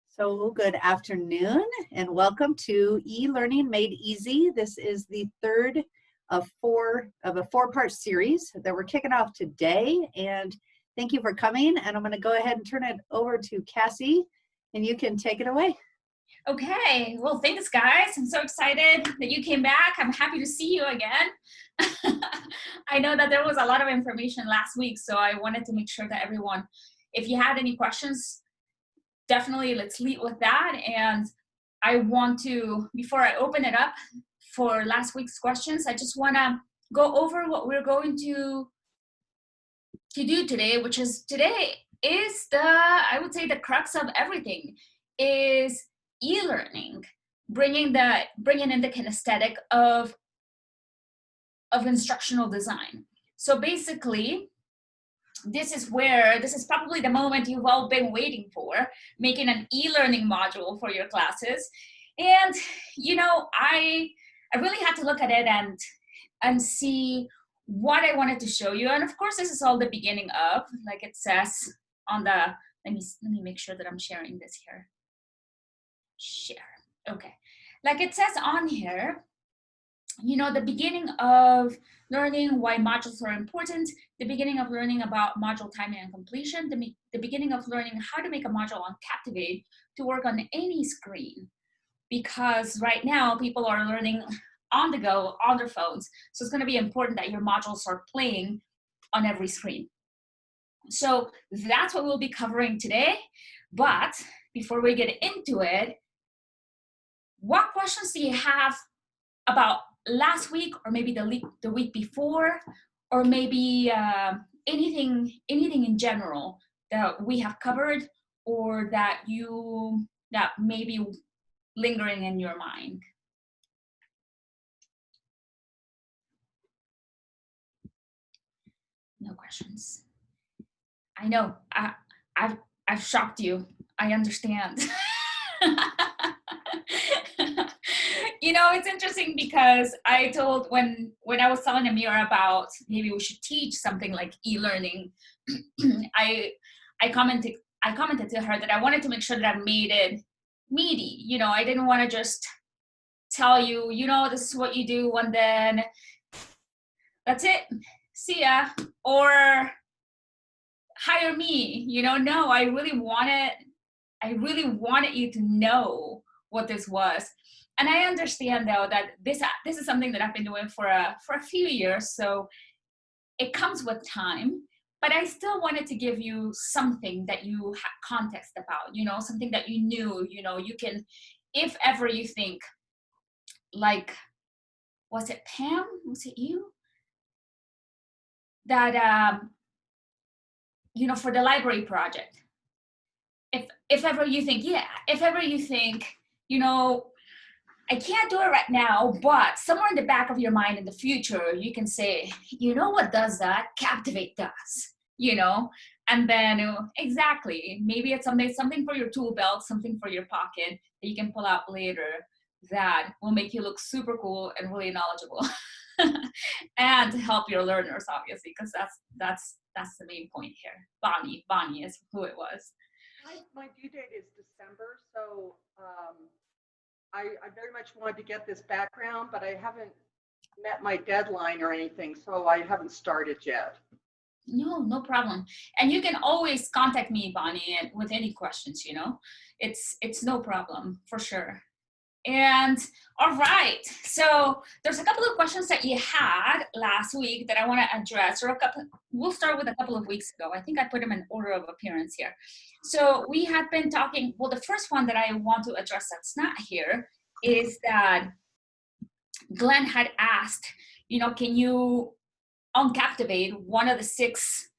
So good afternoon and welcome to eLearning Made Easy. This is the third of a four-part series that we're kicking off today. And thank you for coming. And I'm going to go ahead and turn it over to Cassie and you can take it away. Okay, well, thanks guys. I'm so excited that you came back. I'm happy to see you again. I know that there was a lot of information last week, so I wanted to make sure that everyone, if you had any questions, definitely let's lead with that. And I want to, before I open it up for last week's questions, I just want to go over what we're going to do today, which is today is I would say the crux of everything is e-learning, bringing in the kinesthetic of instructional design. So basically, this is probably the moment you've all been waiting for, making an e-learning module for your classes. And you know, I really had to look at it and see what I wanted to show you. And of course, this is all the beginning of, like it says on the, let me make sure that I'm sharing this here. Share. Okay. Like it says on here, you know, the beginning of learning why modules are important, the beginning of learning about module timing and completion, the beginning of learning how to make a module on Captivate to work on any screen. Because right now, people are learning on the go, on their phones. So it's going to be important that your modules are playing on every screen. So that's what we'll be covering today. But before we get into it, what questions do you have about last week, or maybe the week before, or maybe anything in general that we have covered, or that may be lingering in your mind? No questions. I know. I've shocked you. I understand. You know, it's interesting because I told when I was telling Amira about maybe we should teach something like e-learning, I commented to her that I wanted to make sure that I made it meaty. You know, I didn't want to just tell you, you know, this is what you do and then that's it. See ya. Or hire me, you know. No, I really wanted you to know what this was. And I understand though that this is something that I've been doing for a few years, so it comes with time. But I still wanted to give you something that you had context about, you know, something that you knew, you know, you can, if ever you think, like, was it Pam? Was it you? That you know, for the library project, if ever you think, you know, I can't do it right now, but somewhere in the back of your mind in the future, you can say, you know what does that? Captivate does, you know? And then exactly, maybe it's something for your tool belt, something for your pocket that you can pull out later that will make you look super cool and really knowledgeable. And help your learners, obviously, because that's the main point here. Bonnie is who it was. My due date is December, so I very much wanted to get this background, but I haven't met my deadline or anything, so I haven't started yet. No problem. And you can always contact me, Bonnie, with any questions, you know. It's no problem, for sure. And all right, so there's a couple of questions that you had last week that I want to address, or we'll start with a couple of weeks ago. I think I put them in order of appearance here. So we had been talking, well, the first one that I want to address that's not here is that Glenn had asked, you know, can you, on Captivate, one of the 6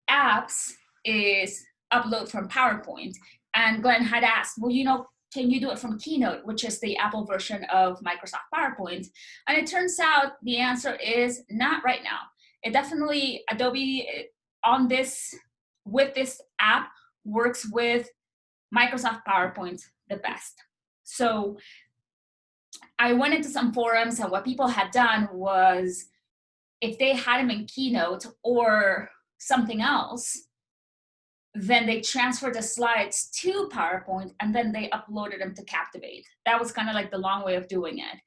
apps is upload from PowerPoint. And Glenn had asked, well, you know, can you do it from Keynote, which is the Apple version of Microsoft PowerPoint? And it turns out the answer is not right now. It definitely, Adobe with this app works with Microsoft PowerPoint the best. So I went into some forums, and what people had done was, if they had them in Keynote or something else, then they transferred the slides to PowerPoint, and then they uploaded them to Captivate. That was kind of like the long way of doing it.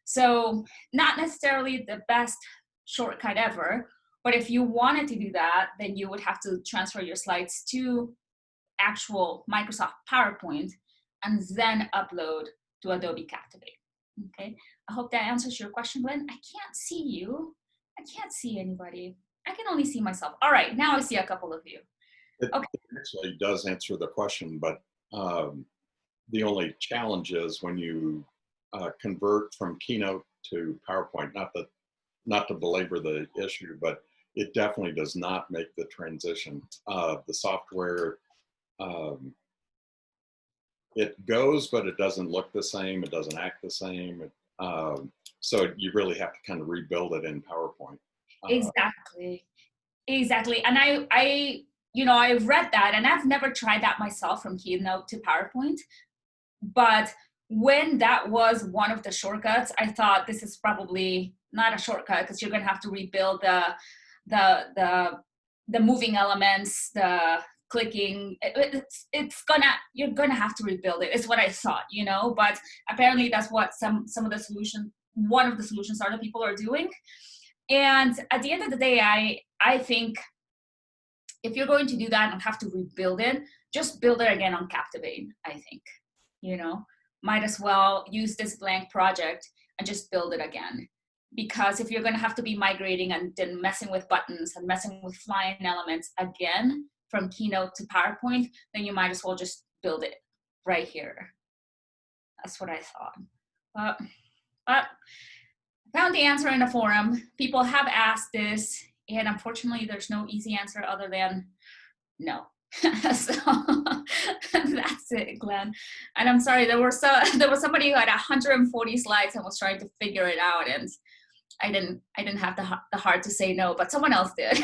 So not necessarily the best shortcut ever, but if you wanted to do that, then you would have to transfer your slides to actual Microsoft PowerPoint and then upload to Adobe Captivate. Okay, I hope that answers your question, Glenn. I can't see you. I can't see anybody. I can only see myself. All right, now I see a couple of you. It Okay. actually does answer the question, but the only challenge is when you convert from Keynote to PowerPoint, not to belabor the issue, but it definitely does not make the transition. The software, it goes, but it doesn't look the same. It doesn't act the same. So you really have to kind of rebuild it in PowerPoint. Exactly. And I've read that, and I've never tried that myself from Keynote to PowerPoint. But when that was one of the shortcuts, I thought this is probably not a shortcut because you're going to have to rebuild the moving elements, the clicking. You're gonna have to rebuild it. Is what I thought, But apparently that's what one of the solutions are that people are doing. And at the end of the day, I think if you're going to do that and have to rebuild it, just build it again on Captivate, I think. Might as well use this blank project and just build it again. Because if you're going to have to be migrating and then messing with buttons and messing with flying elements again from Keynote to PowerPoint, then you might as well just build it right here. That's what I thought. But I found the answer in the forum. People have asked this, and unfortunately, there's no easy answer other than no. So that's it, Glenn. And I'm sorry, there was somebody who had 140 slides and was trying to figure it out, and I didn't have the heart to say no, but someone else did.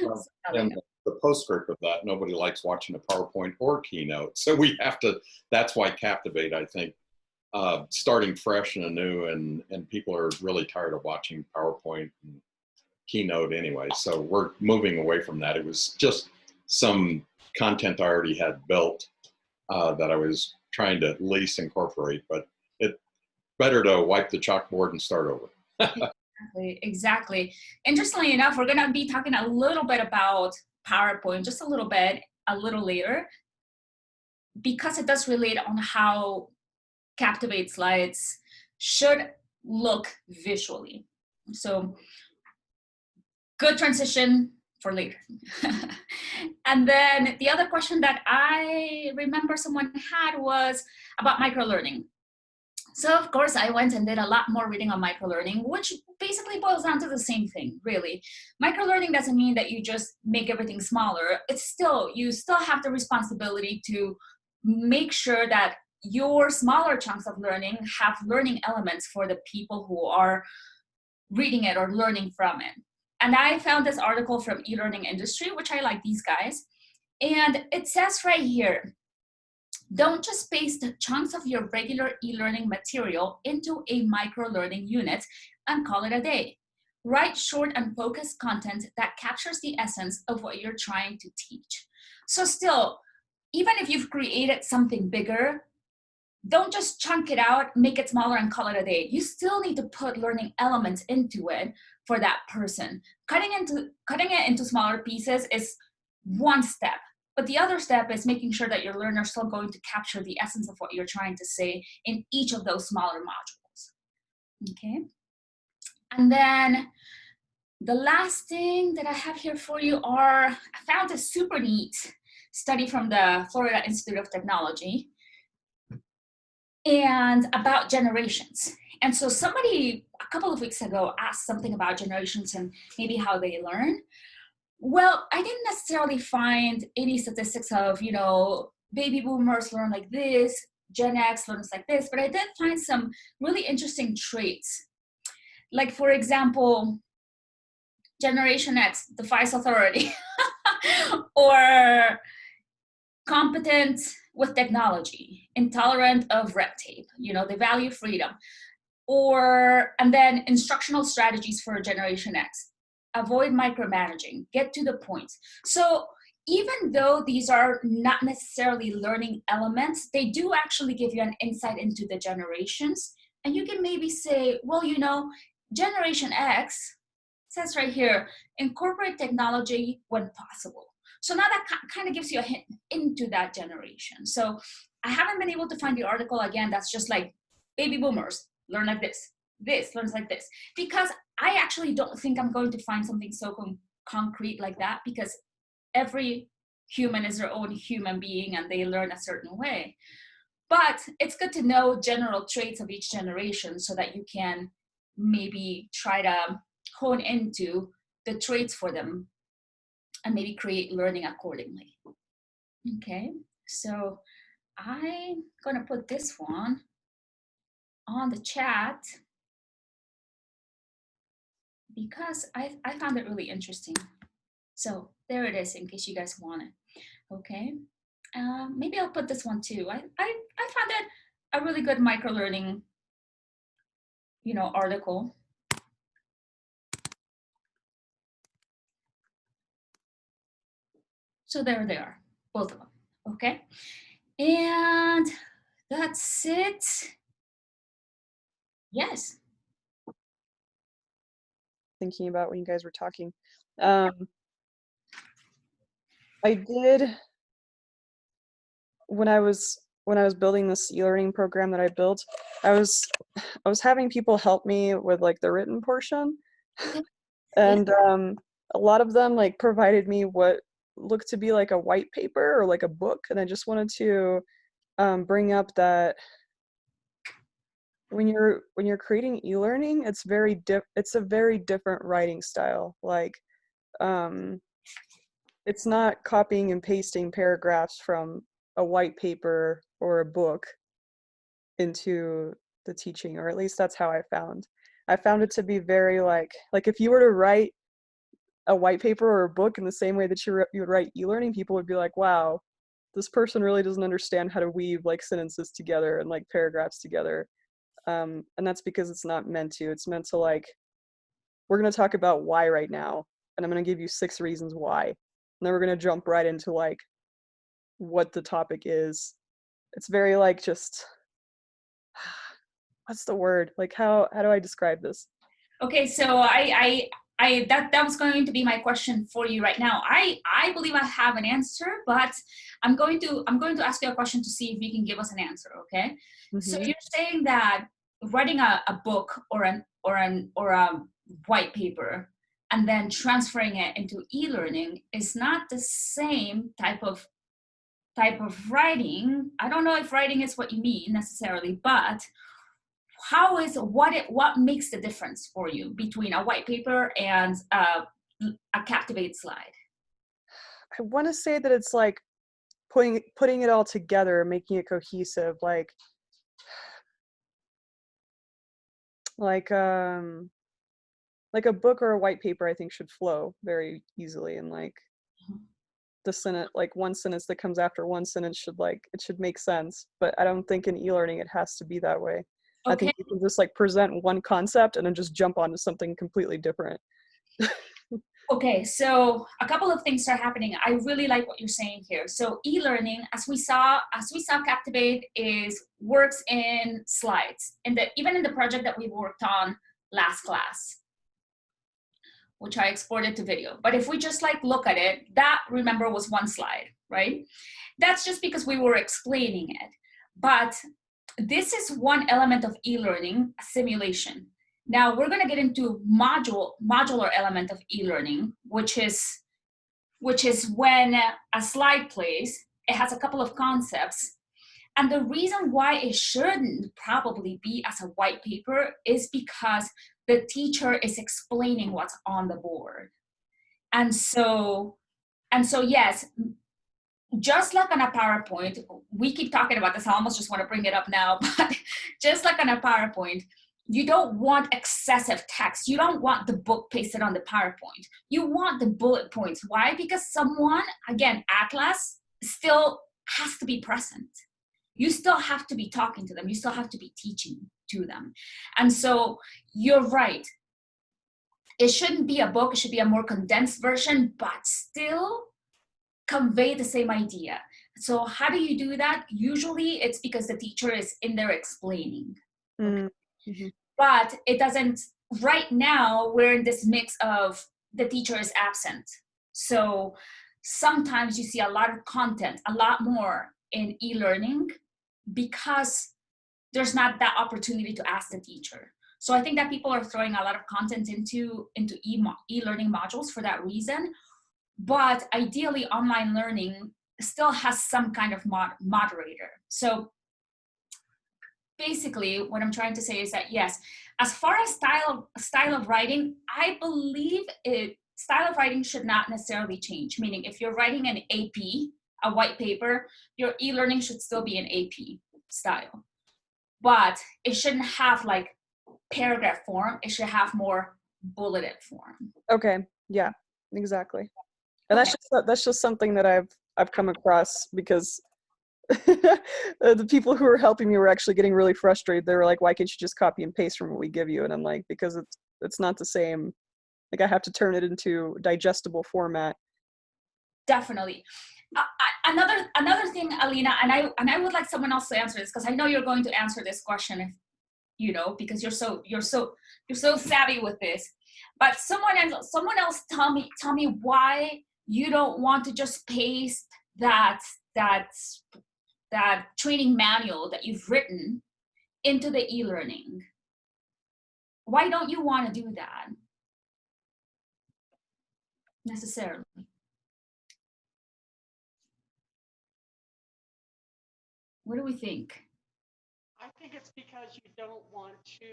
Well, and the postscript of that, nobody likes watching a PowerPoint or Keynote, so we have to. That's why Captivate, I think, starting fresh and anew, and people are really tired of watching PowerPoint and Keynote anyway. So we're moving away from that. It was just some content I already had built that I was trying to at least incorporate, but it's better to wipe the chalkboard and start over. Exactly. Interestingly enough, we're going to be talking a little bit about PowerPoint, just a little later, because it does relate on how Captivate slides should look visually. So good transition for later. And then the other question that I remember someone had was about microlearning. So of course I went and did a lot more reading on microlearning, which basically boils down to the same thing, really. Microlearning doesn't mean that you just make everything smaller. You still have the responsibility to make sure that your smaller chunks of learning have learning elements for the people who are reading it or learning from it. And I found this article from eLearning Industry, which I like these guys. And it says right here, don't just paste chunks of your regular e-learning material into a micro-learning unit and call it a day. Write short and focused content that captures the essence of what you're trying to teach. So still, even if you've created something bigger, don't just chunk it out, make it smaller, and call it a day. You still need to put learning elements into it for that person. Cutting it into smaller pieces is one step. But the other step is making sure that your learner is still going to capture the essence of what you're trying to say in each of those smaller modules. Okay. And then the last thing that I have here for you I found a super neat study from the Florida Institute of Technology and about generations. And so somebody a couple of weeks ago asked something about generations and maybe how they learn. Well, I didn't necessarily find any statistics of, baby boomers learn like this, Gen X learns like this, but I did find some really interesting traits. Like, for example, Generation X defies authority or competent with technology, intolerant of red tape, they value freedom. And then instructional strategies for Generation X. Avoid micromanaging, get to the point. So even though these are not necessarily learning elements, they do actually give you an insight into the generations. And you can maybe say, well, you know, Generation X says right here, incorporate technology when possible. So now that kind of gives you a hint into that generation. So I haven't been able to find the article again that's just like baby boomers learn like this learns like this, because I actually don't think I'm going to find something so concrete like that, because every human is their own human being and they learn a certain way. But it's good to know general traits of each generation so that you can maybe try to hone into the traits for them and maybe create learning accordingly. Okay, so I'm gonna put this one on the chat because I found it really interesting. So there it is in case you guys want it. Okay, maybe I'll put this one too. I found it a really good microlearning, you know, article. So there they are, both of them. Okay, and that's it. Yes. Thinking about when you guys were talking. I did, when I was building this e-learning program that I built, I was having people help me with like the written portion. And a lot of them like provided me what looked to be like a white paper or like a book, and I just wanted to bring up that when you're creating e-learning, it's a very different writing style. Like it's not copying and pasting paragraphs from a white paper or a book into the teaching, or at least that's how I found it to be very like if you were to write a white paper or a book in the same way that you would write e-learning, people would be like, wow, this person really doesn't understand how to weave like sentences together and like paragraphs together. And that's because it's not meant to. It's meant to like, we're going to talk about why right now, and I'm going to give you 6 reasons why. And then we're going to jump right into like what the topic is. It's very like just, what's the word? Like how do I describe this? Okay, so that was going to be my question for you right now. I believe I have an answer, but I'm going to ask you a question to see if you can give us an answer. Okay. Mm-hmm. So you're saying that writing a book or a white paper and then transferring it into e-learning is not the same type of writing. I don't know if writing is what you mean necessarily, but what makes the difference for you between a white paper and a Captivate slide? I want to say that it's like putting it all together, making it cohesive, like a book or a white paper I think should flow very easily, and like the sentence, like one sentence that comes after one sentence should make sense. But I don't think in e-learning it has to be that way. Okay. I think you can just like present one concept and then just jump onto something completely different. Okay, so a couple of things are happening. I really like what you're saying here. So e-learning, as we saw Captivate works in slides, even in the project that we worked on last class, which I exported to video. But if we just like look at it, that, remember, was one slide, right? That's just because we were explaining it. But this is one element of e-learning, simulation. Now we're going to get into modular element of e-learning, which is when a slide plays, it has a couple of concepts. And the reason why it shouldn't probably be as a white paper is because the teacher is explaining what's on the board. And so yes, just like on a PowerPoint, we keep talking about this, I almost just want to bring it up now, but just like on a PowerPoint, you don't want excessive text. You don't want the book pasted on the PowerPoint. You want the bullet points. Why? Because someone, again, Atlas, still has to be present. You still have to be talking to them. You still have to be teaching to them. And so you're right. It shouldn't be a book. It should be a more condensed version, but still convey the same idea. So how do you do that? Usually it's because the teacher is in there explaining. Mm. Mhm. But it doesn't, right now we're in this mix of the teacher is absent. So sometimes you see a lot of content, a lot more in e-learning because there's not that opportunity to ask the teacher. So I think that people are throwing a lot of content into e-learning modules for that reason. But ideally, online learning still has some kind of moderator. So basically, what I'm trying to say is that yes, as far as style of writing, I believe style of writing should not necessarily change. Meaning, if you're writing an AP, a white paper, your e-learning should still be an AP style, but it shouldn't have like paragraph form. It should have more bulleted form. Okay. Yeah, exactly. And that's just something that I've come across because the people who were helping me were actually getting really frustrated. They were like, "Why can't you just copy and paste from what we give you?" And I'm like, "Because it's not the same. Like I have to turn it into digestible format." Definitely. Another thing, Alina, and I would like someone else to answer this because I know you're going to answer this question, if you know, because you're so savvy with this. But someone else tell me why you don't want to just paste that training manual that you've written into the e-learning. Why don't you want to do that necessarily? What do we think? I think it's because you don't want to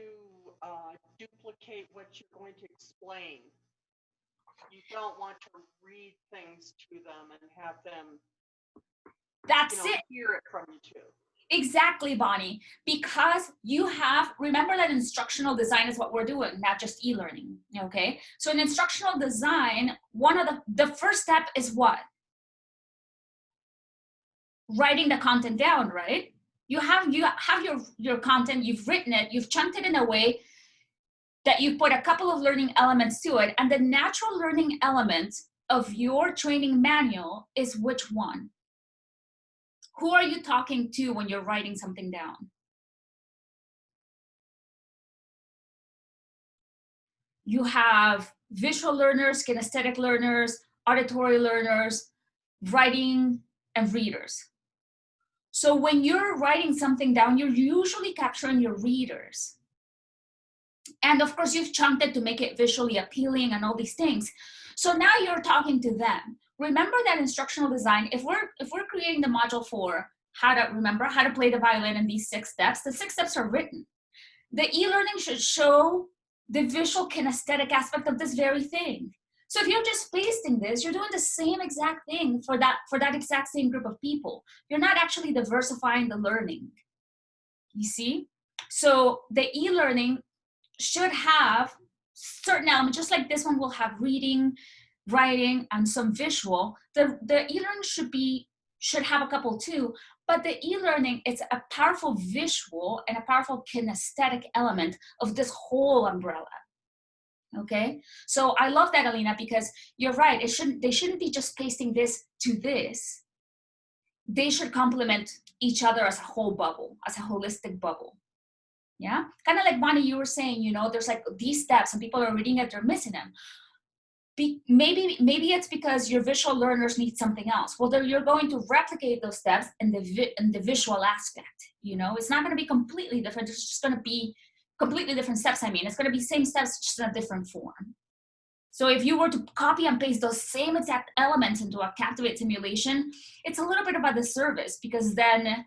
duplicate what you're going to explain. You don't want to read things to them and have them, That's you know, it. hear it from you too. Exactly, Bonnie, because you have, remember that instructional design is what we're doing, not just e-learning, okay? So in instructional design, one of the first step is what? Writing the content down, right? You have your content, you've written it, you've chunked it in a way that you put a couple of learning elements to it, and the natural learning element of your training manual is which one? Who are you talking to when you're writing something down? You have visual learners, kinesthetic learners, auditory learners, writing, and readers. So when you're writing something down, you're usually capturing your readers. And of course, you've chunked it to make it visually appealing and all these things. So now you're talking to them. Remember that instructional design, if we're creating the module for how to play the violin in these 6 steps, the 6 steps are written. The e-learning should show the visual kinesthetic aspect of this very thing. So if you're just pasting this, you're doing the same exact thing for that exact same group of people. You're not actually diversifying the learning. You see? So the e-learning should have certain elements, just like this one will have reading, writing, and some visual. The e-learning should have a couple too, but the e-learning, it's a powerful visual and a powerful kinesthetic element of this whole umbrella. Okay, so I love that, Alina, because you're right. They shouldn't be just pasting this to this. They should complement each other as a whole bubble, as a holistic bubble. Yeah, kind of like Bonnie, you were saying, you know, there's like these steps and people are reading it, they're missing them. Maybe it's because your visual learners need something else. Well, you're going to replicate those steps in the visual aspect. You know, it's not going to be completely different. It's just going to be completely different steps. I mean, it's going to be same steps, just in a different form. So if you were to copy and paste those same exact elements into a Captivate simulation, it's a little bit of a disservice because then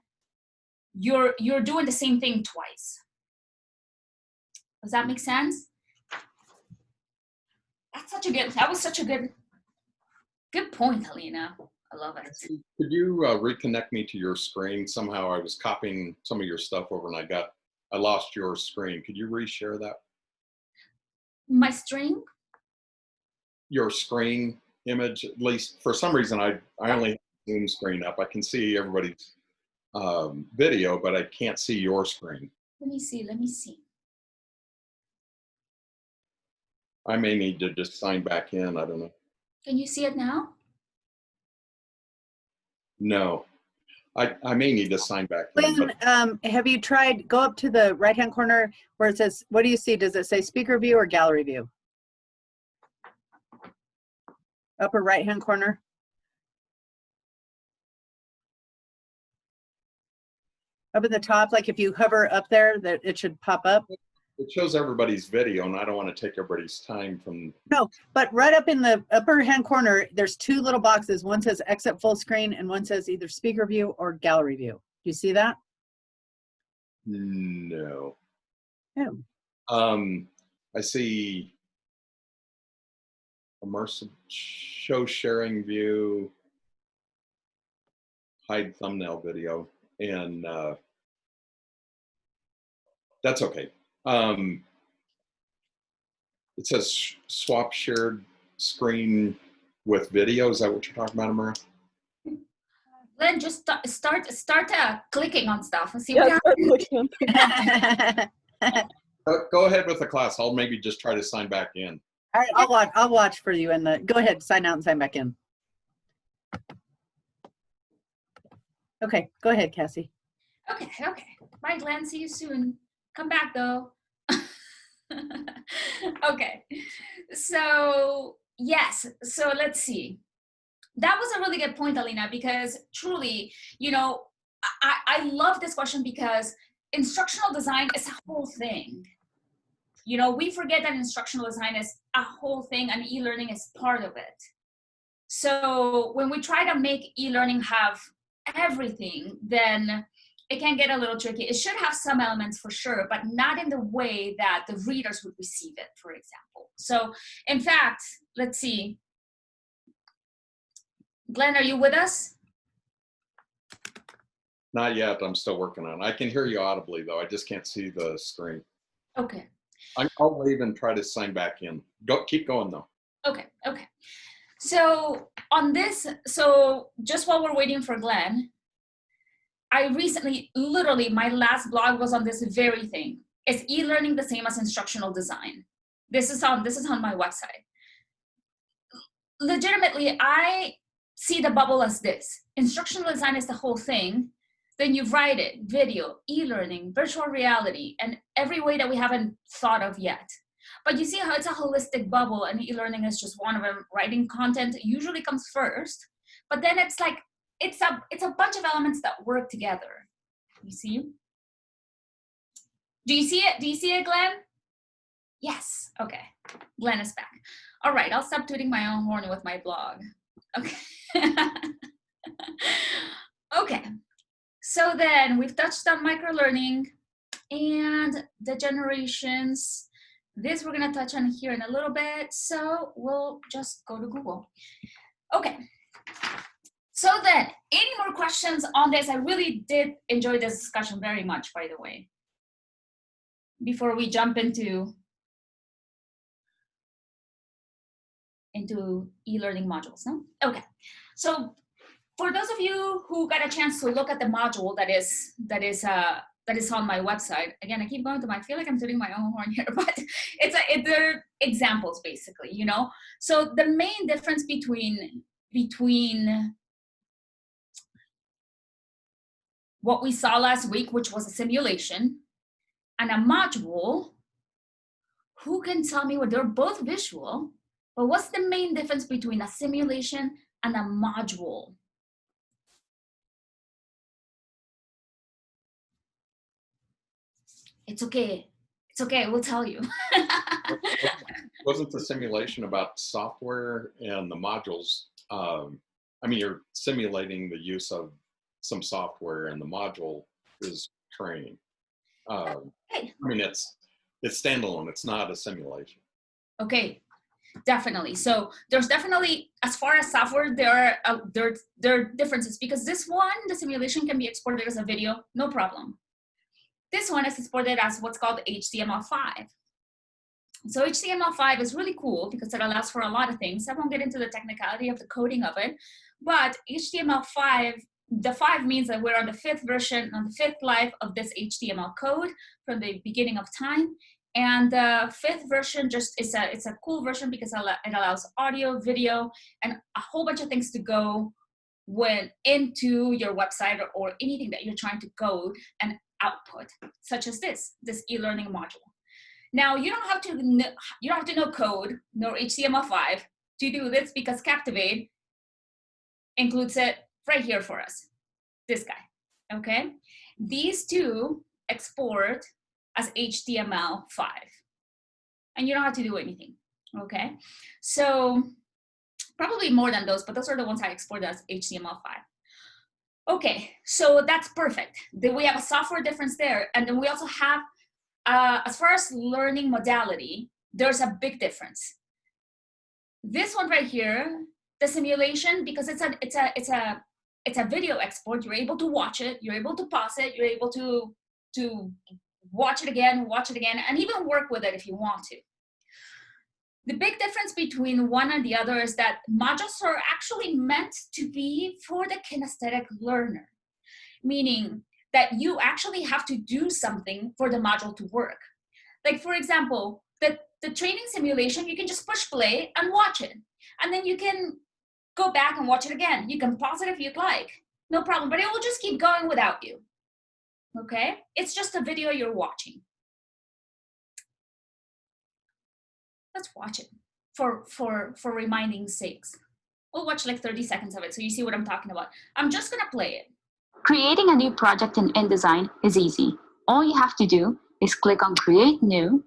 you're doing the same thing twice. Does that make sense? That was such a good point, Alina. I love it. Could you reconnect me to your screen? Somehow I was copying some of your stuff over and I lost your screen. Could you reshare that? My string? Your screen image, at least for some reason, I only have the Zoom screen up. I can see everybody's video, but I can't see your screen. Let me see. I may need to just sign back in. I don't know. Can you see it now? No, I may need to sign back in, Lynn, but have you tried, go up to the right-hand corner where it says, what do you see? Does it say speaker view or gallery view? Upper right-hand corner? Up at the top, like if you hover up there, that it should pop up. it shows everybody's video, and I don't want to take everybody's time from. No, but right up in the upper hand corner, there's two little boxes. One says exit full screen and one says either speaker view or gallery view. Do you see that? No. No. I see immersive show sharing view, hide thumbnail video, and that's okay. It says swap shared screen with video. Is that what you're talking about, Amara? Glenn, just start clicking on stuff and see Yeah, what start happens. looking on Go ahead with the class. I'll maybe just try to sign back in. All right, I'll watch for you in the, go ahead, sign out and sign back in. Okay, go ahead, Cassie. Okay. Bye, Glenn. See you soon. Come back, though. Okay. So, yes. So, let's see. That was a really good point, Alina, because truly, you know, I love this question because instructional design is a whole thing. You know, we forget that instructional design is a whole thing and e-learning is part of it. So when we try to make e-learning have everything, then it can get a little tricky. It should have some elements for sure, but not in the way that the readers would receive it, for example. So in fact, let's see. Glenn, are you with us? Not yet. I'm still working on it. I can hear you audibly, though. I just can't see the screen. Okay. I'll leave and try to sign back in. Keep going, though. Okay. So on this, so just while we're waiting for Glenn, I recently, literally my last blog was on this very thing. Is e-learning the same as instructional design? This is on my website. Legitimately, I see the bubble as this. Instructional design is the whole thing. Then you write it, video, e-learning, virtual reality, and every way that we haven't thought of yet. But you see how it's a holistic bubble and e-learning is just one of them. Writing content usually comes first, but then it's like, it's a bunch of elements that work together. You see? Do you see it? Do you see it, Glenn? Yes, okay. Glenn is back. All right, I'll stop tooting my own horn with my blog. Okay. Okay. So then we've touched on microlearning and the generations. This we're gonna touch on here in a little bit. So we'll just go to Google. Okay. So then, any more questions on this? I really did enjoy this discussion very much, by the way. Before we jump into e-learning modules, no? Okay. So for those of you who got a chance to look at the module that is on my website, again, I keep going to I feel like I'm tooting my own horn here, but they're examples basically, you know? So the main difference between what we saw last week, which was a simulation, and a module, who can tell me what they're both visual, but what's the main difference between a simulation and a module? It's okay. It's okay. We'll tell you. Wasn't the simulation about software and the modules? I mean, you're simulating the use of some software, and the module is training. I mean, it's standalone. It's not a simulation. Okay, definitely. So there's definitely, as far as software, there are differences, because this one, the simulation can be exported as a video, no problem. This one is exported as what's called HTML5. So HTML5 is really cool because it allows for a lot of things. I won't get into the technicality of the coding of it, but HTML5, the 5 means that we're on the 5th version, on the 5th life of this HTML code from the beginning of time. And the 5th version it's a cool version because it allows audio, video, and a whole bunch of things to go when into your website or anything that you're trying to code and output, such as this e-learning module. Now you don't have to know code nor HTML5 to do this, because Captivate includes it right here for us. This guy, okay? These two export as HTML5, and you don't have to do anything, okay? So probably more than those, but those are the ones I export as HTML5. Okay, so that's perfect. Then we have a software difference there, and then we also have, as far as learning modality, there's a big difference. This one right here, the simulation, because it's a video export, you're able to watch it, you're able to pause it, you're able to watch it again, and even work with it if you want to. The big difference between one and the other is that modules are actually meant to be for the kinesthetic learner, meaning that you actually have to do something for the module to work. Like, for example, the training simulation, you can just push play and watch it. And then you can go back and watch it again. You can pause it if you'd like, no problem, but it will just keep going without you, okay? It's just a video you're watching. Let's watch it for reminding sakes. We'll watch like 30 seconds of it so you see what I'm talking about. I'm just gonna play it. Creating a new project in InDesign is easy. All you have to do is click on Create New,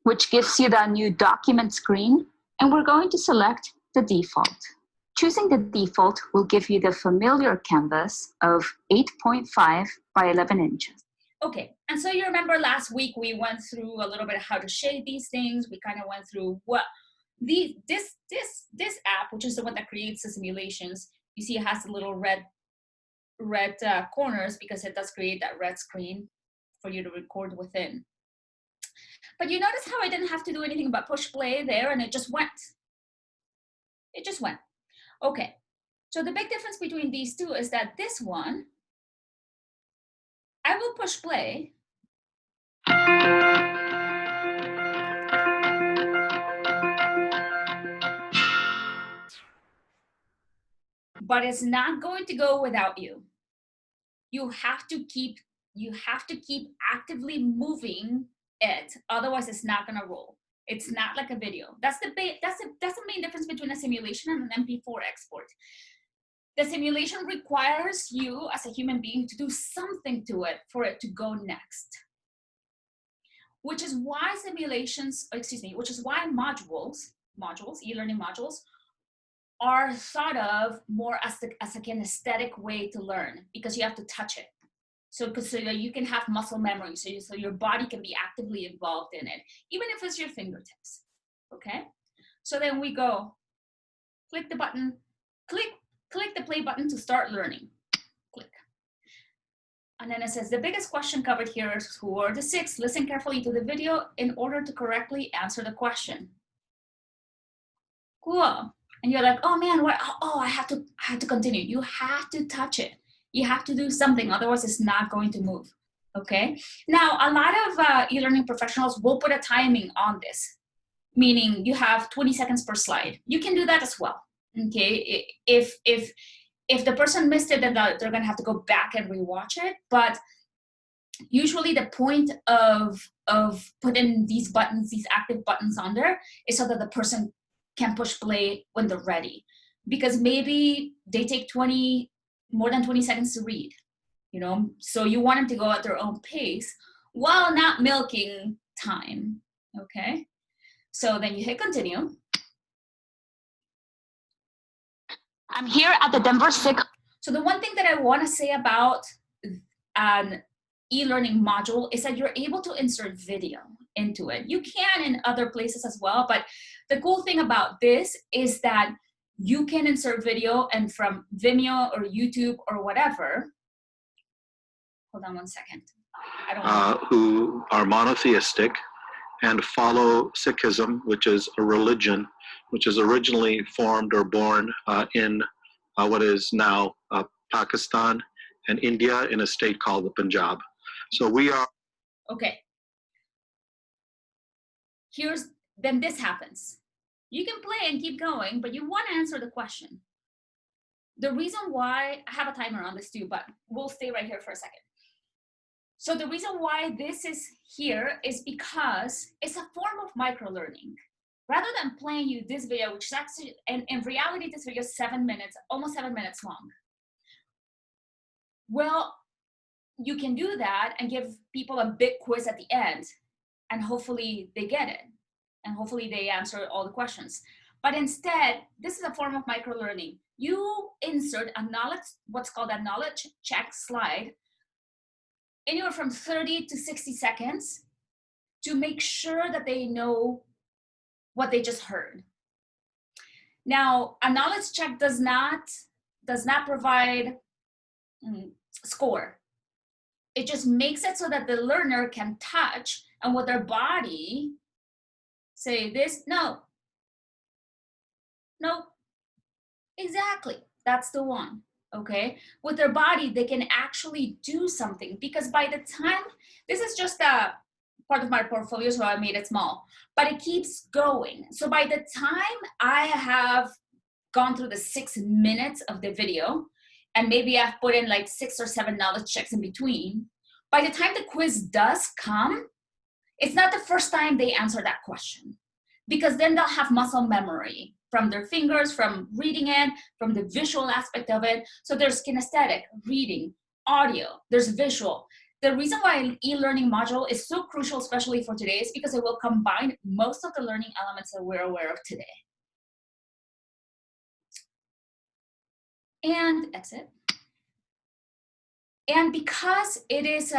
which gives you the new document screen, and we're going to select the default. Choosing the default will give you the familiar canvas of 8.5 by 11 inches. Okay, and so you remember last week we went through a little bit of how to shade these things. We kind of went through what this app, which is the one that creates the simulations. You see it has the little red corners because it does create that red screen for you to record within. But you notice how I didn't have to do anything but push play there, and it just went. It just went. Okay, so the big difference between these two is that this one, I will push play. But it's not going to go without you. You have to keep actively moving it, otherwise it's not gonna roll. It's not like a video. That's the main difference between a simulation and an MP4 export. The simulation requires you as a human being to do something to it for it to go next. Which is why modules, e-learning modules, are thought of more as a kinesthetic way to learn, because you have to touch it. So that you can have muscle memory, so your body can be actively involved in it, even if it's your fingertips, okay? So then we go, click the button, click the play button to start learning, click. And then it says, the biggest question covered here is who are the 6? Listen carefully to the video in order to correctly answer the question. Cool. And you're like, oh man, what? Oh, I have to continue. You have to touch it. You have to do something, otherwise it's not going to move, okay? Now, a lot of e-learning professionals will put a timing on this, meaning you have 20 seconds per slide. You can do that as well, okay? If the person missed it, then they're gonna have to go back and rewatch it, but usually the point of putting these buttons, these active buttons on there, is so that the person can push play when they're ready. Because maybe they take more than 20 seconds to read, you know? So you want them to go at their own pace while not milking time, okay? So then you hit continue. I'm here at the Denver SIG. So the one thing that I want to say about an e-learning module is that you're able to insert video into it. You can in other places as well, but the cool thing about this is that you can insert video, and from Vimeo or YouTube or whatever. Hold on one second. Who are monotheistic and follow Sikhism, which is a religion which is originally formed or born in what is now Pakistan and India, in a state called the Punjab. So we are. Okay. Then this happens. You can play and keep going, but you want to answer the question. the reason why, I have a timer on this too, but we'll stay right here for a second. So the reason why this is here is because it's a form of micro-learning. Rather than playing you this video, which is actually, and in reality, this video is 7 minutes, almost 7 minutes long. Well, you can do that and give people a big quiz at the end, and hopefully they get it, and hopefully they answer all the questions. But instead, this is a form of micro-learning. You insert a knowledge, what's called a knowledge check slide, anywhere from 30 to 60 seconds to make sure that they know what they just heard. Now, a knowledge check does not provide score. It just makes it so that the learner can touch and with their body say this, no, exactly, that's the one, okay? With their body, they can actually do something, because by the time, this is just a part of my portfolio, so I made it small, but it keeps going. So by the time I have gone through the 6 minutes of the video, and maybe I've put in like 6 or 7 knowledge checks in between, by the time the quiz does come, it's not the first time they answer that question, because then they'll have muscle memory from their fingers, from reading it, from the visual aspect of it. So there's kinesthetic, reading, audio, there's visual. The reason why an e-learning module is so crucial, especially for today, is because it will combine most of the learning elements that we're aware of today. And exit. And because it is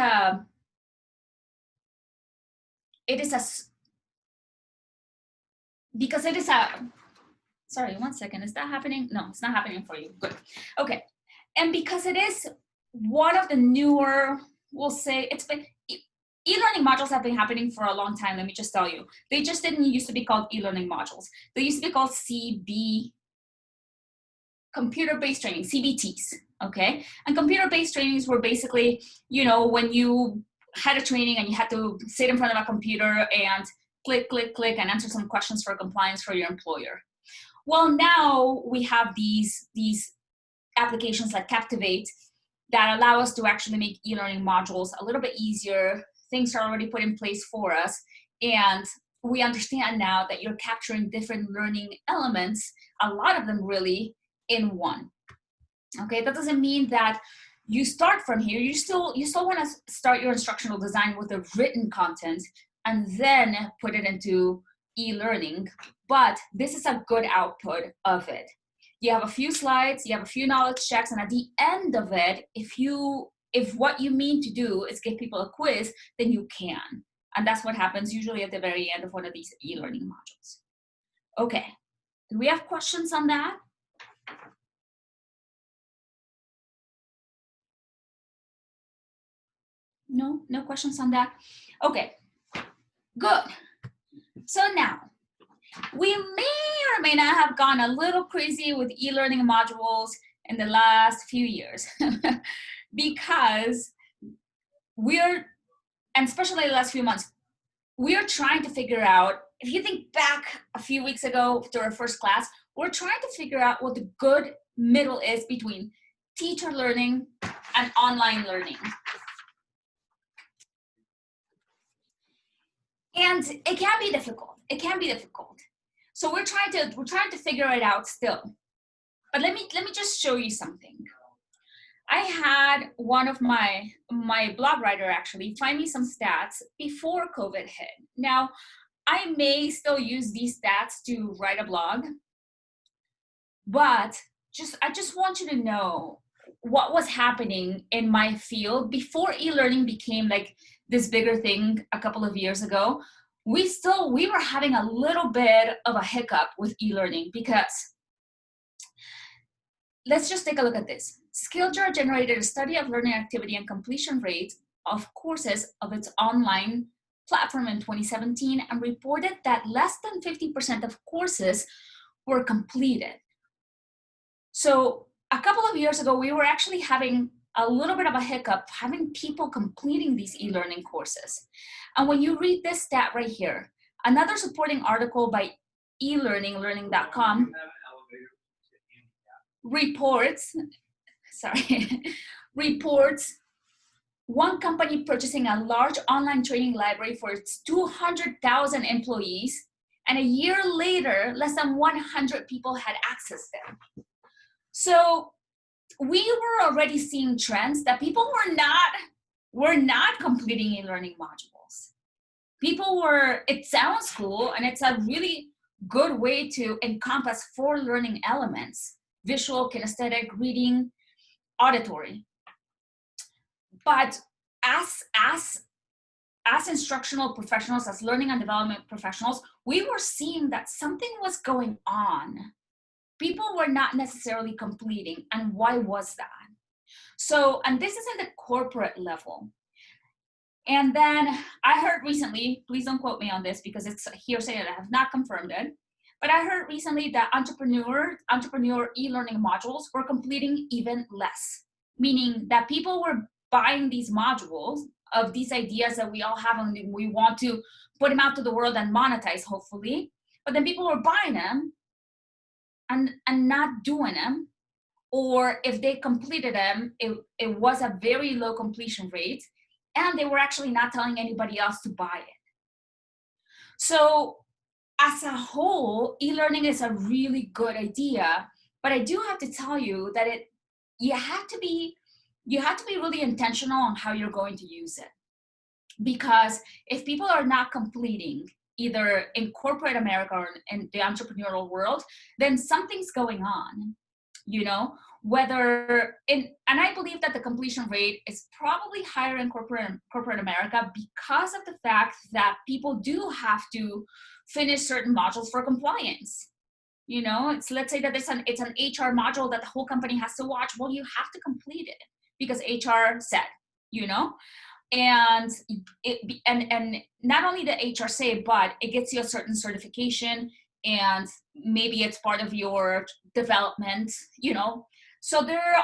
sorry, 1 second, is that happening? No, it's not happening for you, good. Okay, and because it is one of the newer, we'll say, it's been, e-learning modules have been happening for a long time, let me just tell you. They just didn't used to be called e-learning modules. They used to be called CB, computer-based training, CBTs, okay? And computer-based trainings were basically, you know, when you had a training and you had to sit in front of a computer and click, click, click, and answer some questions for compliance for your employer. Well, now we have these applications like Captivate that allow us to actually make e-learning modules a little bit easier. Things are already put in place for us. And we understand now that you're capturing different learning elements, a lot of them really, in one. Okay, that doesn't mean that you start from here. You still want to start your instructional design with the written content and then put it into e-learning, but this is a good output of it. You have a few slides, you have a few knowledge checks, and at the end of it, if what you mean to do is give people a quiz, then you can. And that's what happens usually at the very end of one of these e-learning modules. Okay, do we have questions on that? No questions on that? Okay, good. So now, we may or may not have gone a little crazy with e-learning modules in the last few years because and especially the last few months, we're trying to figure out, if you think back a few weeks ago to our first class, we're trying to figure out what the good middle is between teacher learning and online learning. And it can be difficult. It can be difficult. So we're trying to figure it out still. But let me just show you something. I had one of my blog writer actually find me some stats before COVID hit. Now, I may still use these stats to write a blog, but I just want you to know what was happening in my field before e-learning became like this bigger thing a couple of years ago. We were having a little bit of a hiccup with e-learning because, let's just take a look at this. Skilljar generated a study of learning activity and completion rates of courses of its online platform in 2017 and reported that less than 50% of courses were completed. So a couple of years ago, we were actually having a little bit of a hiccup, having people completing these e-learning courses. And when you read this stat right here, another supporting article by eLearning, learning.com, reports, reports one company purchasing a large online training library for its 200,000 employees, and a year later, less than 100 people had access to them. So we were already seeing trends that people were not completing e-learning modules. People were, it sounds cool, and it's a really good way to encompass 4 learning elements: visual, kinesthetic, reading, auditory. But as instructional professionals, as learning and development professionals, we were seeing that something was going on. People were not necessarily completing, and why was that? So, and this is at the corporate level. And then I heard recently, please don't quote me on this because it's hearsay and I have not confirmed it, but I heard recently that entrepreneur e-learning modules were completing even less, meaning that people were buying these modules of these ideas that we all have and we want to put them out to the world and monetize, hopefully, but then people were buying them and not doing them, or if they completed them, it was a very low completion rate, and they were actually not telling anybody else to buy it. So as a whole, e-learning is a really good idea, but I do have to tell you that you have to be really intentional on how you're going to use it. Because if people are not completing, either in corporate America or in the entrepreneurial world, then something's going on, you know, and I believe that the completion rate is probably higher in corporate America because of the fact that people do have to finish certain modules for compliance. You know, let's say that it's an HR module that the whole company has to watch. Well, you have to complete it because HR said, you know, and not only the HR say, but it gets you a certain certification, and maybe it's part of your development, you know. So there's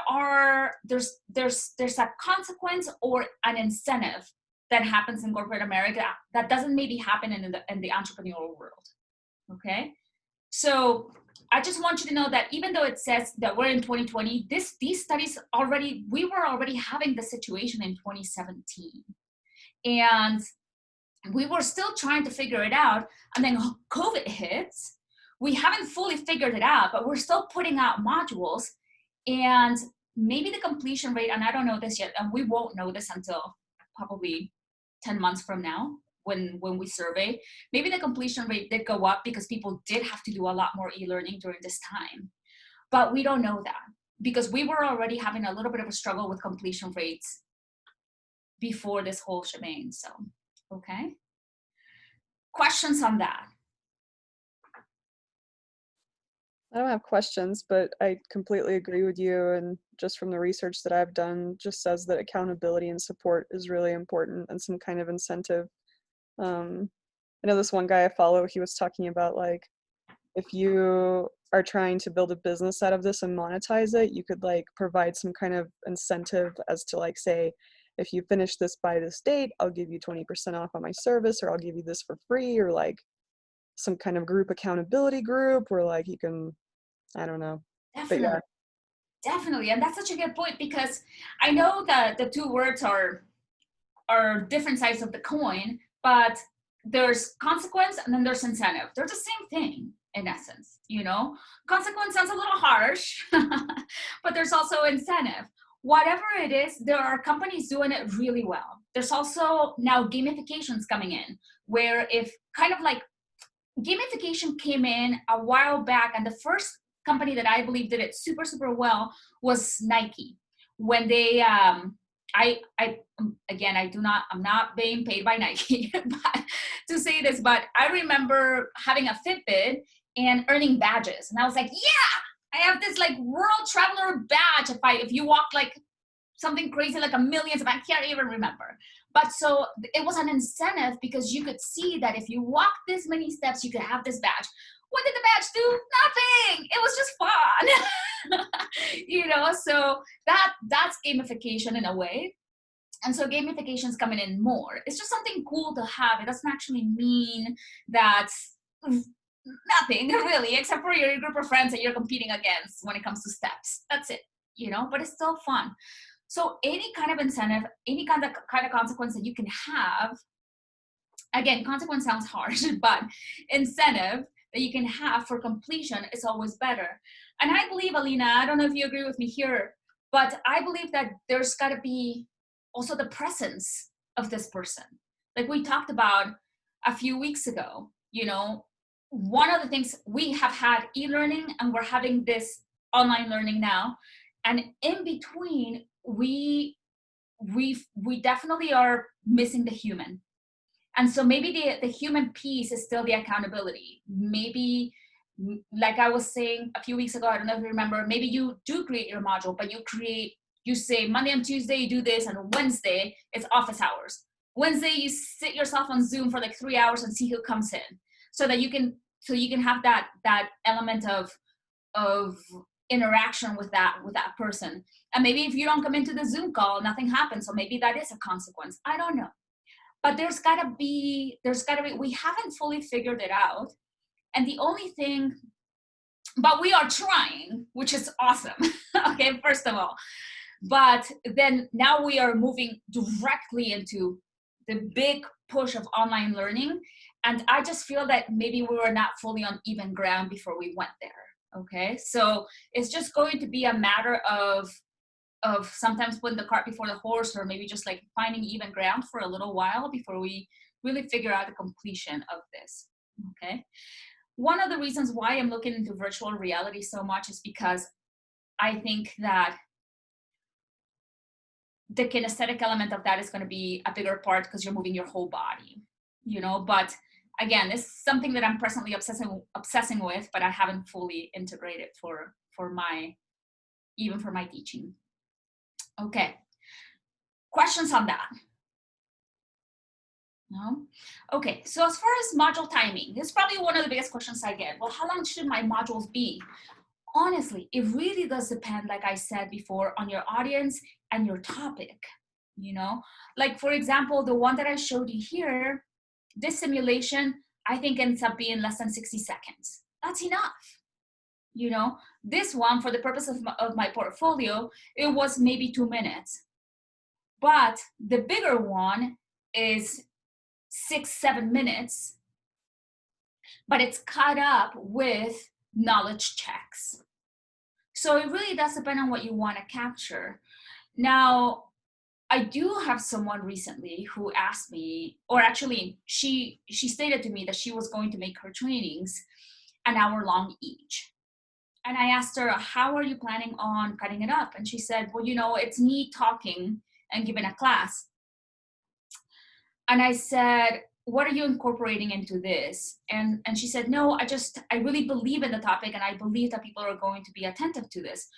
a consequence or an incentive that happens in corporate America that doesn't maybe happen in the entrepreneurial world. Okay, so I just want you to know that even though it says that we're in 2020, these studies we were already having the situation in 2017. And we were still trying to figure it out. And then COVID hits. We haven't fully figured it out, but we're still putting out modules. And maybe the completion rate, and I don't know this yet, and we won't know this until probably 10 months from now, when we survey, maybe the completion rate did go up because people did have to do a lot more e-learning during this time. But we don't know that because we were already having a little bit of a struggle with completion rates before this whole shebang. So, okay. Questions on that? I don't have questions, but I completely agree with you. And just from the research that I've done, just says that accountability and support is really important and some kind of incentive. I know this one guy I follow, he was talking about like, if you are trying to build a business out of this and monetize it, you could like provide some kind of incentive as to like, say, if you finish this by this date, I'll give you 20% off on my service, or I'll give you this for free, or like some kind of group accountability group where like you can, I don't know. Definitely. But yeah. Definitely. And that's such a good point, because I know that the two words are different sides of the coin, but there's consequence and then there's incentive. They're the same thing in essence, you know. Consequence sounds a little harsh, but there's also incentive. Whatever it is, there are companies doing it really well. There's also now gamifications coming in, where if kind of like gamification came in a while back, and the first company that I believe did it super, super well was Nike. When they, I'm not being paid by Nike but, to say this, but I remember having a Fitbit and earning badges. And I was like, yeah, I have this like world traveler badge if you walk like something crazy like a million, I can't even remember. But so it was an incentive because you could see that if you walk this many steps, you could have this badge. What did the badge do? Nothing. It was just fun. You know, so that's gamification in a way. And so gamification is coming in more. It's just something cool to have. It doesn't actually mean that nothing really, except for your group of friends that you're competing against when it comes to steps. That's it, you know, but it's still fun. So any kind of incentive, any kind of consequence that you can have, again, consequence sounds harsh, but incentive that you can have for completion is always better. And I believe, Alina, I don't know if you agree with me here, but I believe that there's got to be also the presence of this person. Like we talked about a few weeks ago, you know, one of the things, we have had e-learning and we're having this online learning now. And in between, we definitely are missing the human. And so maybe the human piece is still the accountability. Maybe, like I was saying a few weeks ago, I don't know if you remember, maybe you do create your module, but you say Monday and Tuesday you do this, and Wednesday it's office hours. Wednesday you sit yourself on Zoom for like 3 hours and see who comes in, so that you can have that element of interaction with that person. And maybe if you don't come into the Zoom call, nothing happens. So maybe that is a consequence. I don't know. But there's gotta be, we haven't fully figured it out. And the only thing, but we are trying, which is awesome. Okay, first of all. But then now we are moving directly into the big push of online learning. And I just feel that maybe we were not fully on even ground before we went there. Okay, so it's just going to be a matter of sometimes putting the cart before the horse, or maybe just like finding even ground for a little while before we really figure out the completion of this. Okay, one of the reasons why I'm looking into virtual reality so much is because I think that the kinesthetic element of that is going to be a bigger part, because you're moving your whole body, you know. But again, this is something that I'm presently obsessing with, but I haven't fully integrated for my teaching. Okay, questions on that? No? Okay, so as far as module timing, this is probably one of the biggest questions I get. Well, how long should my modules be? Honestly, it really does depend, like I said before, on your audience and your topic, you know? Like, for example, the one that I showed you here, this simulation, I think ends up being less than 60 seconds. That's enough. You know, this one, for the purpose of my portfolio, it was maybe 2 minutes. But the bigger one is 6-7 minutes, but it's cut up with knowledge checks. So it really does depend on what you want to capture. Now, I do have someone recently who asked me, or actually she stated to me that she was going to make her trainings an hour long each. And I asked her, how are you planning on cutting it up? And she said, well, you know, it's me talking and giving a class. And I said, what are you incorporating into this? And she said, no, I really believe in the topic, and I believe that people are going to be attentive to this.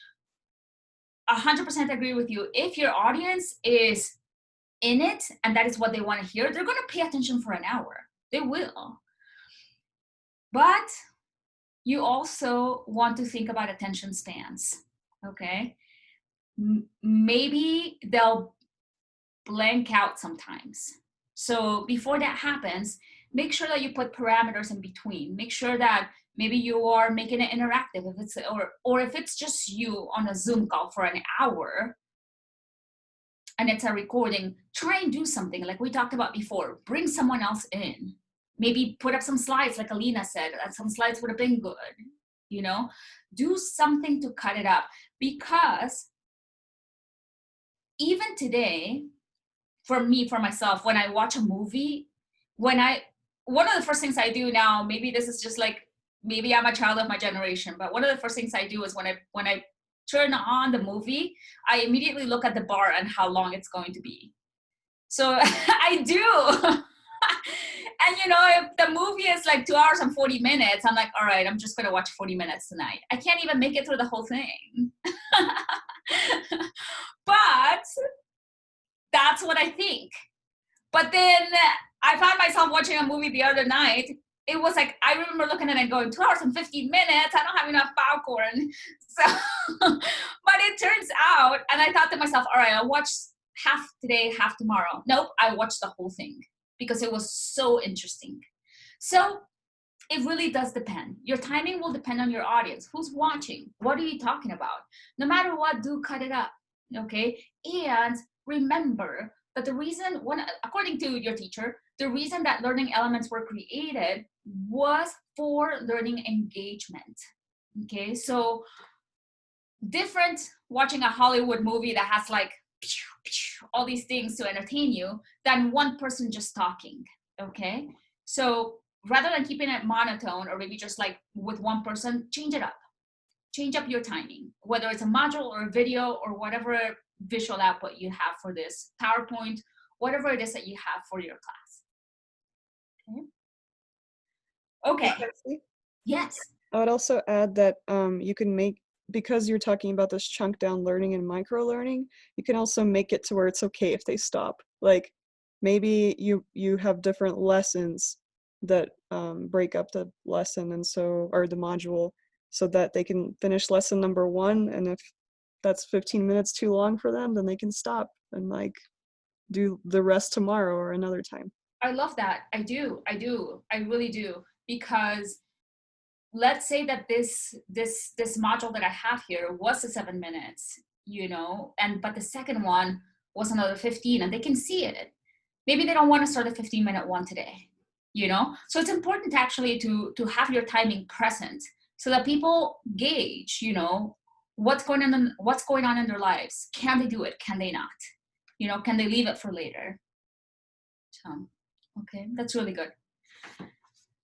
100% agree with you. If your audience is in it and that is what they want to hear, they're going to pay attention for an hour. They will. But you also want to think about attention spans, okay? Maybe they'll blank out sometimes. So before that happens, make sure that you put parameters in between. Make sure that maybe you are making it interactive, if it's or if it's just you on a Zoom call for an hour and it's a recording, try and do something like we talked about before. Bring someone else in. Maybe put up some slides, like Alina said, some slides would have been good, you know? Do something to cut it up, because even today, for myself, when I watch a movie, one of the first things I do now, maybe this is just like, maybe I'm a child of my generation, but one of the first things I do is when I turn on the movie, I immediately look at the bar and how long it's going to be. So I do. And you know, if the movie is like 2 hours and 40 minutes, I'm like, all right, I'm just going to watch 40 minutes tonight. I can't even make it through the whole thing. But that's what I think. But then I found myself watching a movie the other night. It was like, I remember looking at it going, 2 hours and 15 minutes. I don't have enough popcorn. So, but it turns out, and I thought to myself, all right, I'll watch half today, half tomorrow. Nope, I watched the whole thing because it was so interesting. So it really does depend. Your timing will depend on your audience. Who's watching? What are you talking about? No matter what, do cut it up, okay? And remember that the reason, according to your teacher, the reason that learning elements were created was for learning engagement, okay? So different watching a Hollywood movie that has like all these things to entertain you than one person just talking, okay? So rather than keeping it monotone or maybe just like with one person, change it up. Change up your timing, whether it's a module or a video or whatever visual output you have for this, PowerPoint, whatever it is that you have for your class. Okay. Hey, Yes. I would also add that you can make, because you're talking about this chunk down learning and micro learning, you can also make it to where it's okay if they stop. Like maybe you have different lessons that break up the lesson and so, or the module, so that they can finish lesson number 1, and if that's 15 minutes too long for them, then they can stop and like do the rest tomorrow or another time. I love that. I really do, because let's say that this module that I have here was the 7 minutes, you know, but the second one was another 15, and they can see it. Maybe they don't want to start the 15-minute one today, you know? So it's important actually to have your timing present so that people gauge, you know, what's going on in their lives. Can they do it? Can they not? You know, can they leave it for later? So, okay, that's really good.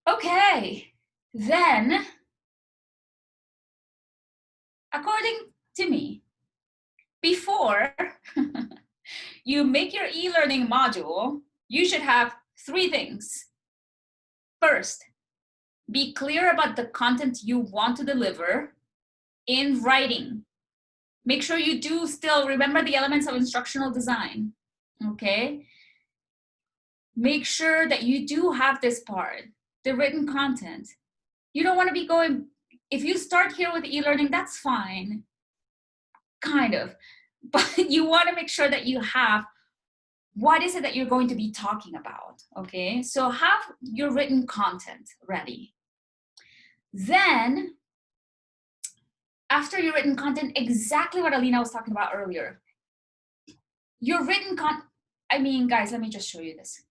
Okay, then, according to me, before you make your e-learning module, you should have 3 things. First, be clear about the content you want to deliver in writing. Make sure you do still remember the elements of instructional design, okay? Make sure that you do have this part, the written content. You don't want to be going, if you start here with e-learning, that's fine, kind of. But you want to make sure that you have what is it that you're going to be talking about, okay? So have your written content ready. Then, after your written content, exactly what Alina was talking about earlier. Your written I mean, guys, let me just show you this.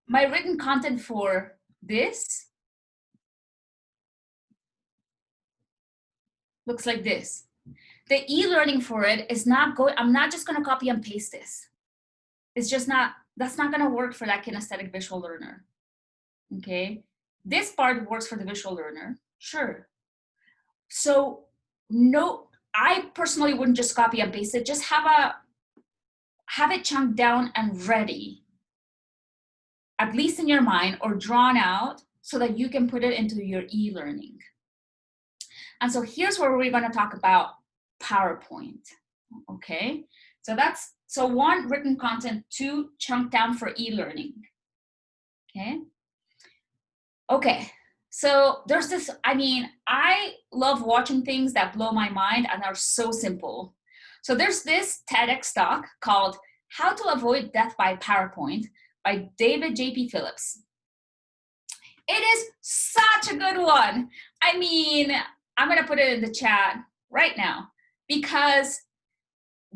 My written content for this looks like this. The e-learning for it is not going, I'm not just gonna copy and paste this. It's just not, that's not gonna work for that kinesthetic visual learner, okay? This part works for the visual learner, sure. So no, I personally wouldn't just copy and paste it, just have it chunked down and ready, at least in your mind, or drawn out so that you can put it into your e-learning. And so here's where we're gonna talk about PowerPoint, okay? So 1, written content, 2, chunked down for e-learning, okay? Okay, so there's this, I mean, I love watching things that blow my mind and are so simple. So there's this TEDx talk called How to Avoid Death by PowerPoint by David J.P. Phillips. It is such a good one. I mean, I'm gonna put it in the chat right now, because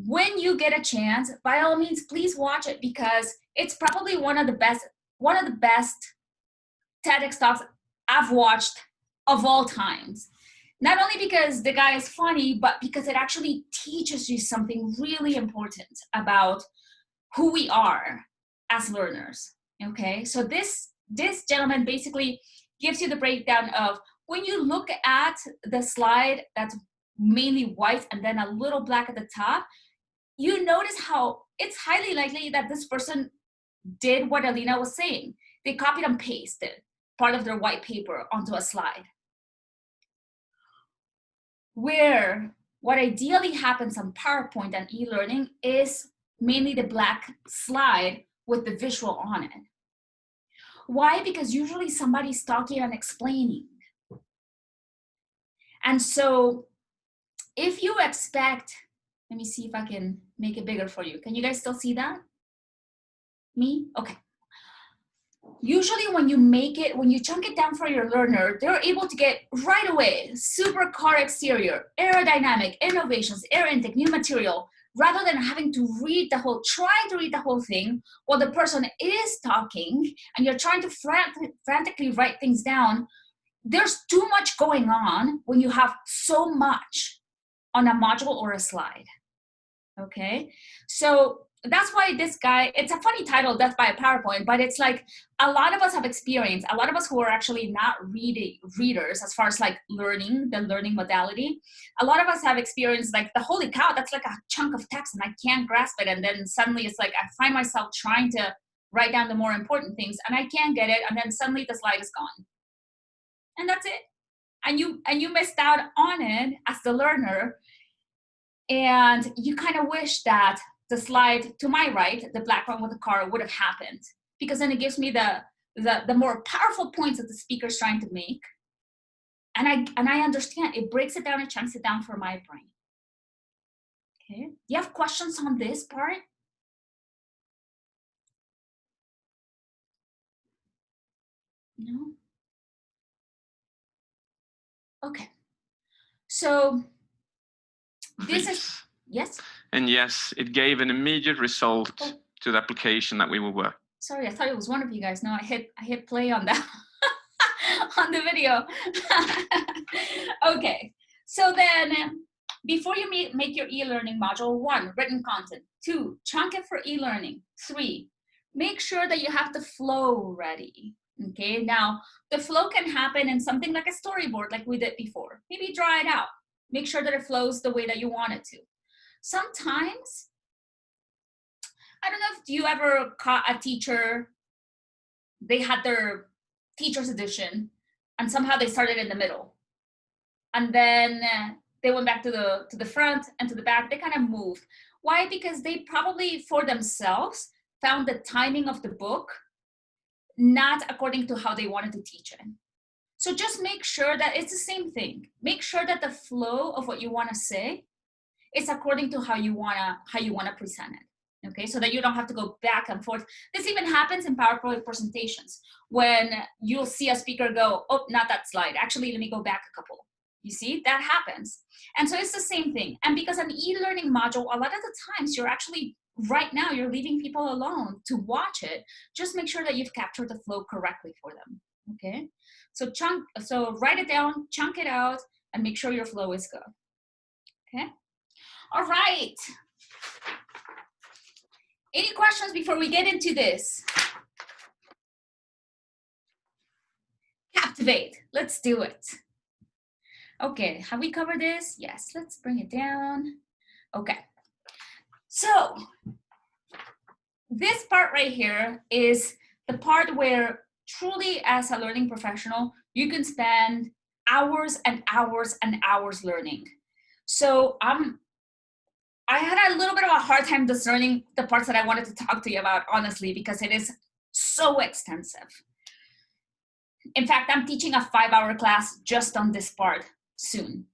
when you get a chance, by all means, please watch it, because it's probably one of the best TEDx talks I've watched of all times. Not only because the guy is funny, but because it actually teaches you something really important about who we are as learners, okay? So this gentleman basically gives you the breakdown of when you look at the slide that's mainly white and then a little black at the top, you notice how it's highly likely that this person did what Alina was saying. They copied and pasted part of their white paper onto a slide. Where what ideally happens on PowerPoint and e-learning is mainly the black slide with the visual on it. Why? Because usually somebody's talking and explaining. And so if you expect, let me see if I can make it bigger for you. Can you guys still see that? Me? Okay. usually when you make it, when you chunk it down for your learner, they're able to get right away supercar exterior, aerodynamic, innovations, air intake, new material, rather than having to try to read the whole thing while the person is talking and you're trying to frantically write things down. There's too much going on when you have so much on a module or a slide. Okay, so that's why this guy, it's a funny title, Death by a PowerPoint, but it's like a lot of us have experience, a lot of us who are actually not readers as far as like the learning modality, a lot of us have experienced like the holy cow, that's like a chunk of text and I can't grasp it. And then suddenly it's like, I find myself trying to write down the more important things and I can't get it. And then suddenly the slide is gone. And that's it. And you missed out on it as the learner. And you kind of wish that the slide to my right, the black one with the car, would have happened, because then it gives me the more powerful points that the speaker's trying to make. And I understand, it breaks it down and chunks it down for my brain. Okay, you have questions on this part? No? Okay. So this is, yes? And yes, it gave an immediate result to the application that we were working. Sorry, I thought it was one of you guys. No, I hit play on that on the video. Okay, so then before you make your e-learning module, 1, written content. 2, chunk it for e-learning. 3, make sure that you have the flow ready. Okay, now the flow can happen in something like a storyboard like we did before. Maybe draw it out. Make sure that it flows the way that you want it to. Sometimes, I don't know if you ever caught a teacher, they had their teacher's edition and somehow they started in the middle. And then they went back to the front and to the back. They kind of moved. Why? Because they probably for themselves found the timing of the book not according to how they wanted to teach it. So just make sure that it's the same thing. Make sure that the flow of what you want to say is according to how you wanna present it. Okay, so that you don't have to go back and forth. This even happens in PowerPoint presentations when you'll see a speaker go, oh, not that slide. Actually, let me go back a couple. You see, that happens. And so it's the same thing. And because an e-learning module, a lot of the times you're actually, right now, you're leaving people alone to watch it. Just make sure that you've captured the flow correctly for them. Okay, so write it down, chunk it out, and make sure your flow is good. Okay, all right. Any questions before we get into this? Captivate, let's do it. Okay, have we covered this? Yes, let's bring it down. Okay, so this part right here is the part where truly as a learning professional, you can spend hours and hours and hours learning. So I had a little bit of a hard time discerning the parts that I wanted to talk to you about, honestly, because it is so extensive. In fact, I'm teaching a 5-hour class just on this part soon.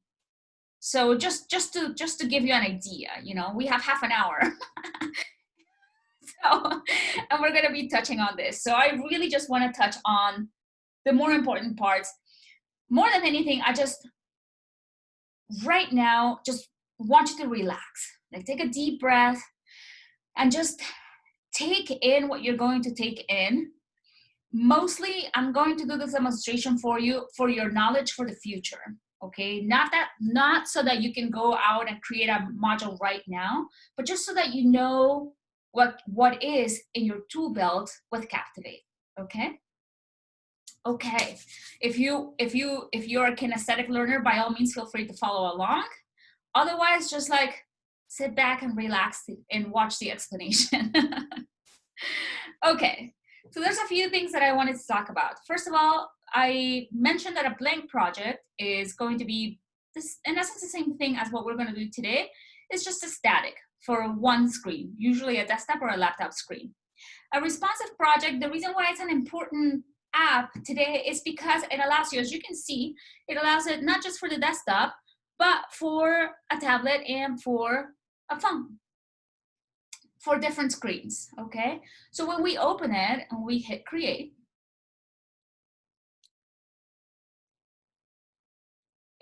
So just to give you an idea, you know, we have half an hour. So, and we're going to be touching on this. So I really just want to touch on the more important parts. More than anything, I just, right now, just want you to relax. Like take a deep breath and just take in what you're going to take in. Mostly, I'm going to do this demonstration for you, for your knowledge for the future. Okay, not so that you can go out and create a module right now, but just so that you know what is in your tool belt with Captivate. Okay. Okay. If you're a kinesthetic learner, by all means, feel free to follow along. Otherwise, just like sit back and relax and watch the explanation. Okay. So there's a few things that I wanted to talk about. First of all, I mentioned that a blank project is going to be this, in essence, the same thing as what we're going to do today. It's just a static for one screen, usually a desktop or a laptop screen. A responsive project, the reason why it's an important app today is because it allows you, as you can see, it allows it not just for the desktop, but for a tablet and for a phone, for different screens, okay? So when we open it and we hit create,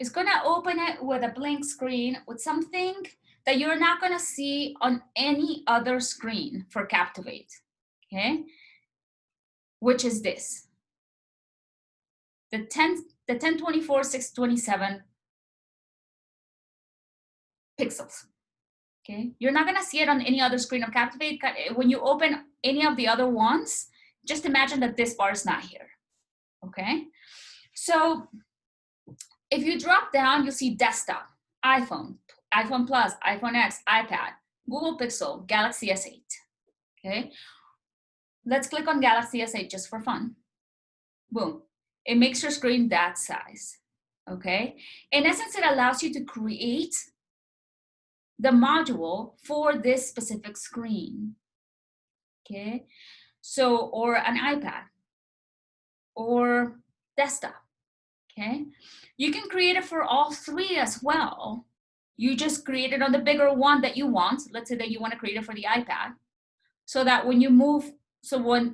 is gonna open it with a blank screen with something that you're not gonna see on any other screen for Captivate, okay? Which is this, the 1024-627 pixels, okay? You're not gonna see it on any other screen of Captivate. When you open any of the other ones, just imagine that this bar is not here, okay? So if you drop down, you'll see desktop, iPhone, iPhone Plus, iPhone X, iPad, Google Pixel, Galaxy S8, okay? Let's click on Galaxy S8 just for fun. Boom, it makes your screen that size, okay? In essence, it allows you to create the module for this specific screen, okay? So, or an iPad, or desktop, okay? You can create it for all three as well. You just create it on the bigger one that you want. Let's say that you want to create it for the iPad, so that when you move,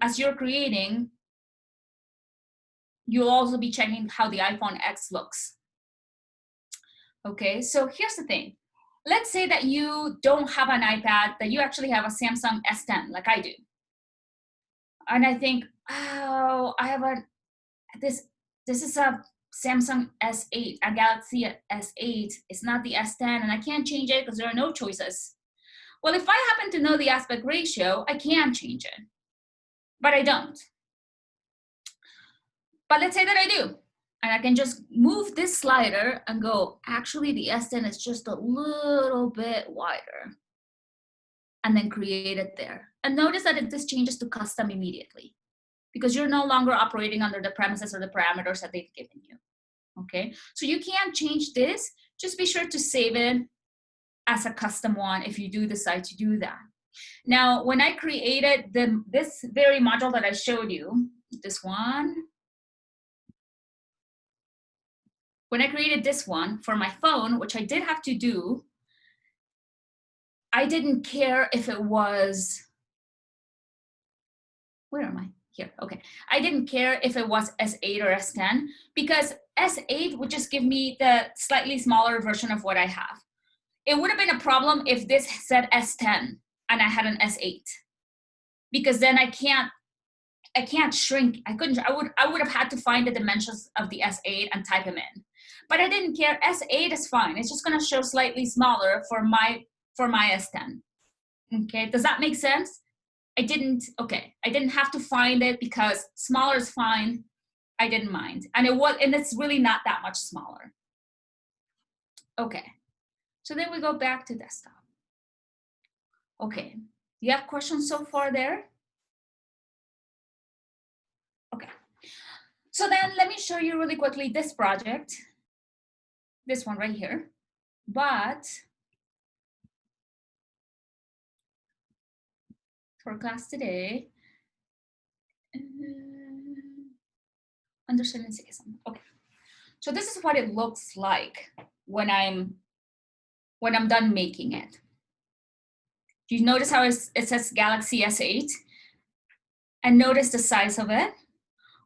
as you're creating, you'll also be checking how the iPhone X looks. Okay, so here's the thing. Let's say that you don't have an iPad, that you actually have a Samsung S10, like I do. And I think, oh, I have this is a Samsung S8, a Galaxy S8. It's not the S10, and I can't change it because there are no choices. Well, if I happen to know the aspect ratio, I can change it, but I don't. But let's say that I do, and I can just move this slider and go, actually the S10 is just a little bit wider, and then create it there. And notice that this changes to custom immediately, because you're no longer operating under the premises or the parameters that they've given you, okay? So you can't change this. Just be sure to save it as a custom one if you do decide to do that. Now, when I created this very module that I showed you, this one, when I created this one for my phone, which I did have to do, I didn't care if it was, where am I? Here, okay. I didn't care if it was S8 or S10, because S8 would just give me the slightly smaller version of what I have. It would have been a problem if this said S10 and I had an S8, because then I can't shrink. I would have had to find the dimensions of the S8 and type them in. But I didn't care. S8 is fine. It's just going to show slightly smaller for my S10. Okay, does that make sense? I didn't have to find it because smaller is fine. I didn't mind. And it's really not that much smaller. Okay, so then we go back to desktop. Okay, you have questions so far there? Okay, so then let me show you really quickly this project, this one right here, but for class today, understanding Sikhism. Okay, so this is what it looks like when I'm done making it. Do you notice how it says Galaxy S8? And notice the size of it.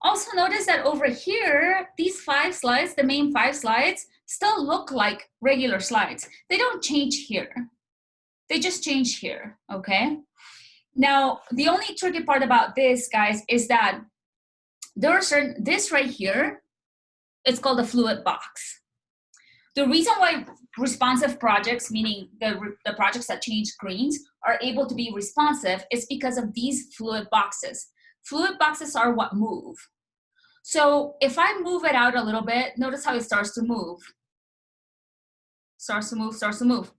Also notice that over here, these 5 slides, the main 5 slides, still look like regular slides. They don't change here. They just change here, okay? Now, the only tricky part about this, guys, is that there are this right here, it's called a fluid box. The reason why responsive projects, meaning the projects that change screens, are able to be responsive is because of these fluid boxes. Fluid boxes are what move. So if I move it out a little bit, notice how it starts to move. Starts to move.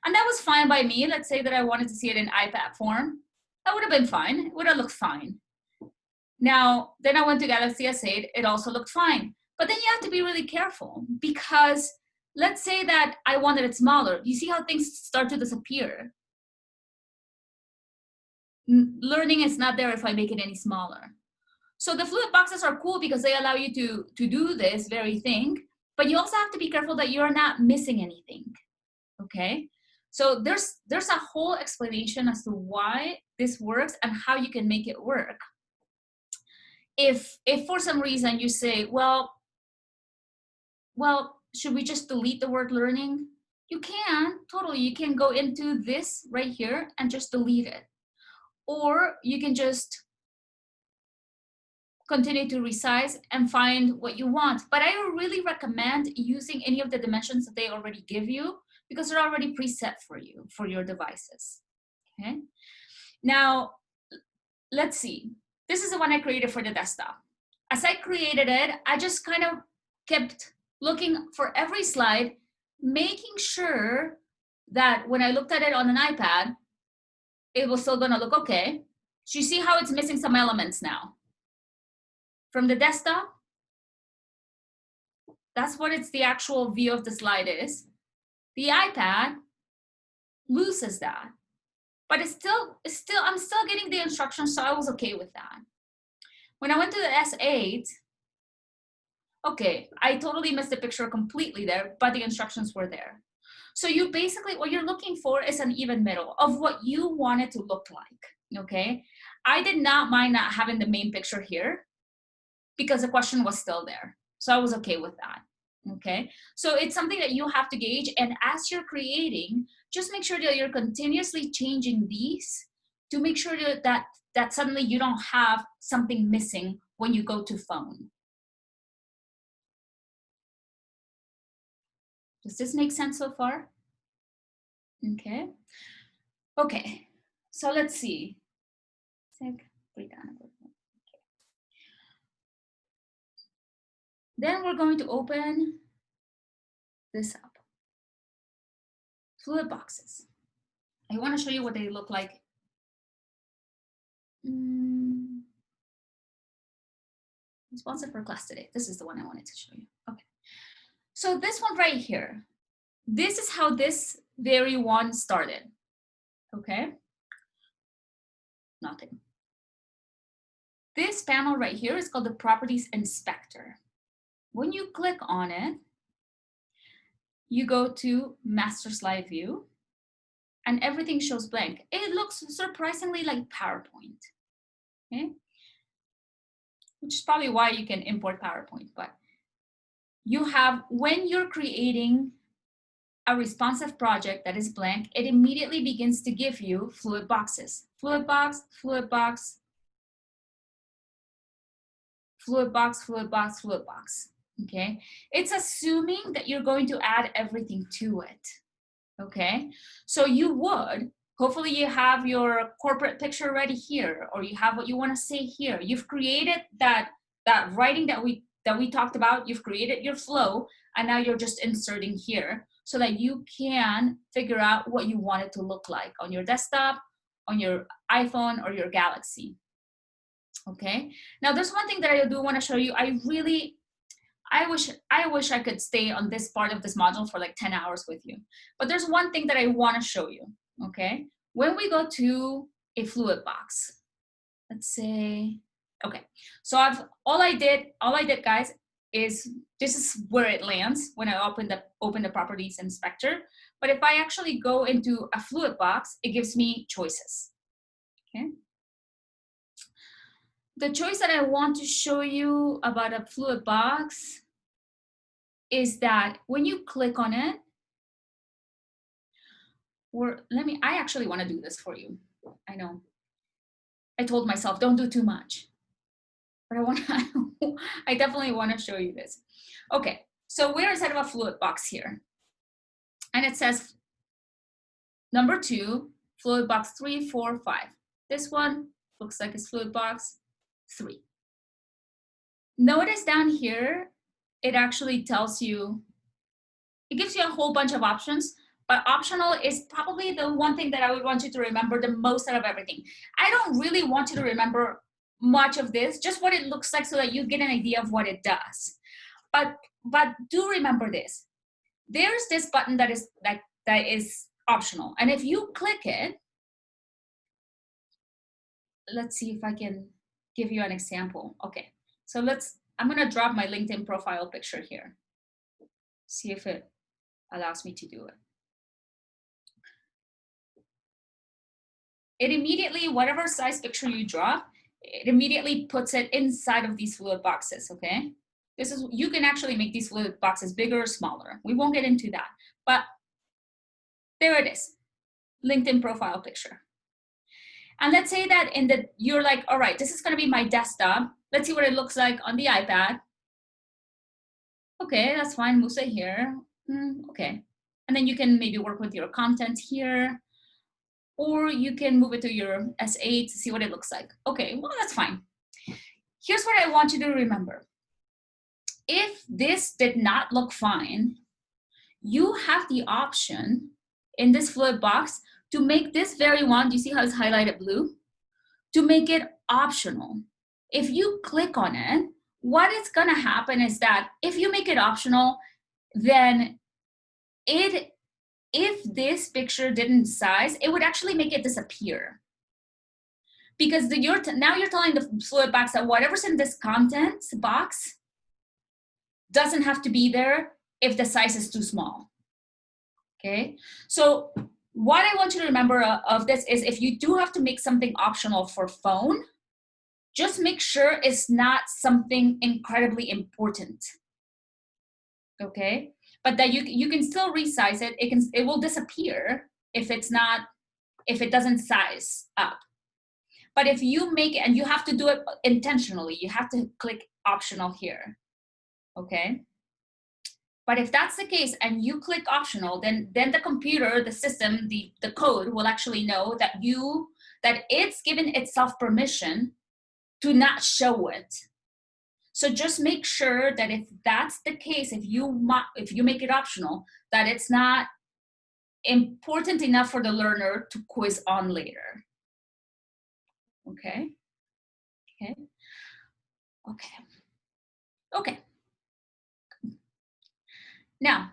And that was fine by me. Let's say that I wanted to see it in iPad form. That would have been fine. It would have looked fine. Now, then I went to Galaxy S8. It also looked fine. But then you have to be really careful, because let's say that I wanted it smaller. You see how things start to disappear? Learning is not there if I make it any smaller. So the fluid boxes are cool because they allow you to do this very thing, but you also have to be careful that you're not missing anything, okay? So there's a whole explanation as to why this works and how you can make it work. If for some reason you say, well, should we just delete the word learning? You can, totally. You can go into this right here and just delete it. Or you can just continue to resize and find what you want. But I really recommend using any of the dimensions that they already give you because they're already preset for you, for your devices, okay? Now, let's see. This is the one I created for the desktop. As I created it, I just kind of kept looking for every slide, making sure that when I looked at it on an iPad, it was still gonna look okay. So you see how it's missing some elements now. From the desktop, that's what it's the actual view of the slide is. The iPad loses that, but I'm still getting the instructions, so I was okay with that. When I went to the S8, okay, I totally missed the picture completely there, but the instructions were there. So you basically, what you're looking for is an even middle of what you want it to look like, okay? I did not mind not having the main picture here because the question was still there. So I was okay with that, okay? So it's something that you have to gauge, and as you're creating, just make sure that you're continuously changing these to make sure that suddenly you don't have something missing when you go to phone. Does this make sense so far? Okay. Okay, so let's see. Then we're going to open this up. Fluid boxes. I want to show you what they look like. Responsive for class today. This is the one I wanted to show you. Okay. So this one right here, this is how this very one started. Okay. Nothing. This panel right here is called the Properties Inspector. When you click on it, you go to Master Slide View, and everything shows blank. It looks surprisingly like PowerPoint, okay? Which is probably why you can import PowerPoint, but you have, when you're creating a responsive project that is blank, it immediately begins to give you fluid boxes. Fluid box, fluid box, fluid box, fluid box, fluid box, okay? It's assuming that you're going to add everything to it, okay? So you would, hopefully you have your corporate picture ready here, or you have what you want to say here. You've created that writing that we talked about, you've created your flow, and now you're just inserting here so that you can figure out what you want it to look like on your desktop, on your iPhone, or your Galaxy. Okay, now there's one thing that I do want to show you. I wish I could stay on this part of this module for like 10 hours with you, but there's one thing that I want to show you. Okay, when we go to a fluid box, let's say, okay, so all I did guys is, this is where it lands when I open the Properties Inspector. But if I actually go into a fluid box, it gives me choices. Okay. The choice that I want to show you about a fluid box is that when you click on it, I actually want to do this for you. I know. I told myself, don't do too much. But I definitely want to show you this. Okay, so we're inside of a fluid box here. And it says number 2, fluid box 3, 4, 5. This one looks like it's fluid box 3. Notice down here, it actually tells you, it gives you a whole bunch of options, but optional is probably the one thing that I would want you to remember the most out of everything. I don't really want you to remember much of this, just what it looks like so that you get an idea of what it does. But do remember this. There's this button that is optional. And if you click it, let's see if I can give you an example. Okay, so I'm gonna drop my LinkedIn profile picture here. See if it allows me to do it. It immediately, whatever size picture you draw, it immediately puts it inside of these fluid boxes, okay? You can actually make these fluid boxes bigger or smaller. We won't get into that, but there it is, LinkedIn profile picture. And let's say that you're like, all right, this is gonna be my desktop. Let's see what it looks like on the iPad. Okay, that's fine, Musa here. Okay, and then you can maybe work with your content here, or you can move it to your S8 to see what it looks like. Okay, well, that's fine. Here's what I want you to remember. If this did not look fine, you have the option in this fluid box to make this very one, do you see how it's highlighted blue? To make it optional. If you click on it, what is gonna happen is that if you make it optional, then if this picture didn't size, it would actually make it disappear. Because now you're telling the fluid box that whatever's in this content box doesn't have to be there if the size is too small. Okay, so what I want you to remember of this is if you do have to make something optional for phone, just make sure it's not something incredibly important. Okay, but that you can still resize it. It will disappear if it doesn't size up. But if you make it, and you have to do it intentionally, you have to click optional here. Okay. But if that's the case and you click optional, then the computer, the system, the code will actually know that it's given itself permission to not show it. So just make sure that if that's the case, if you make it optional, that it's not important enough for the learner to quiz on later. Okay. Okay. Okay. Okay. Now,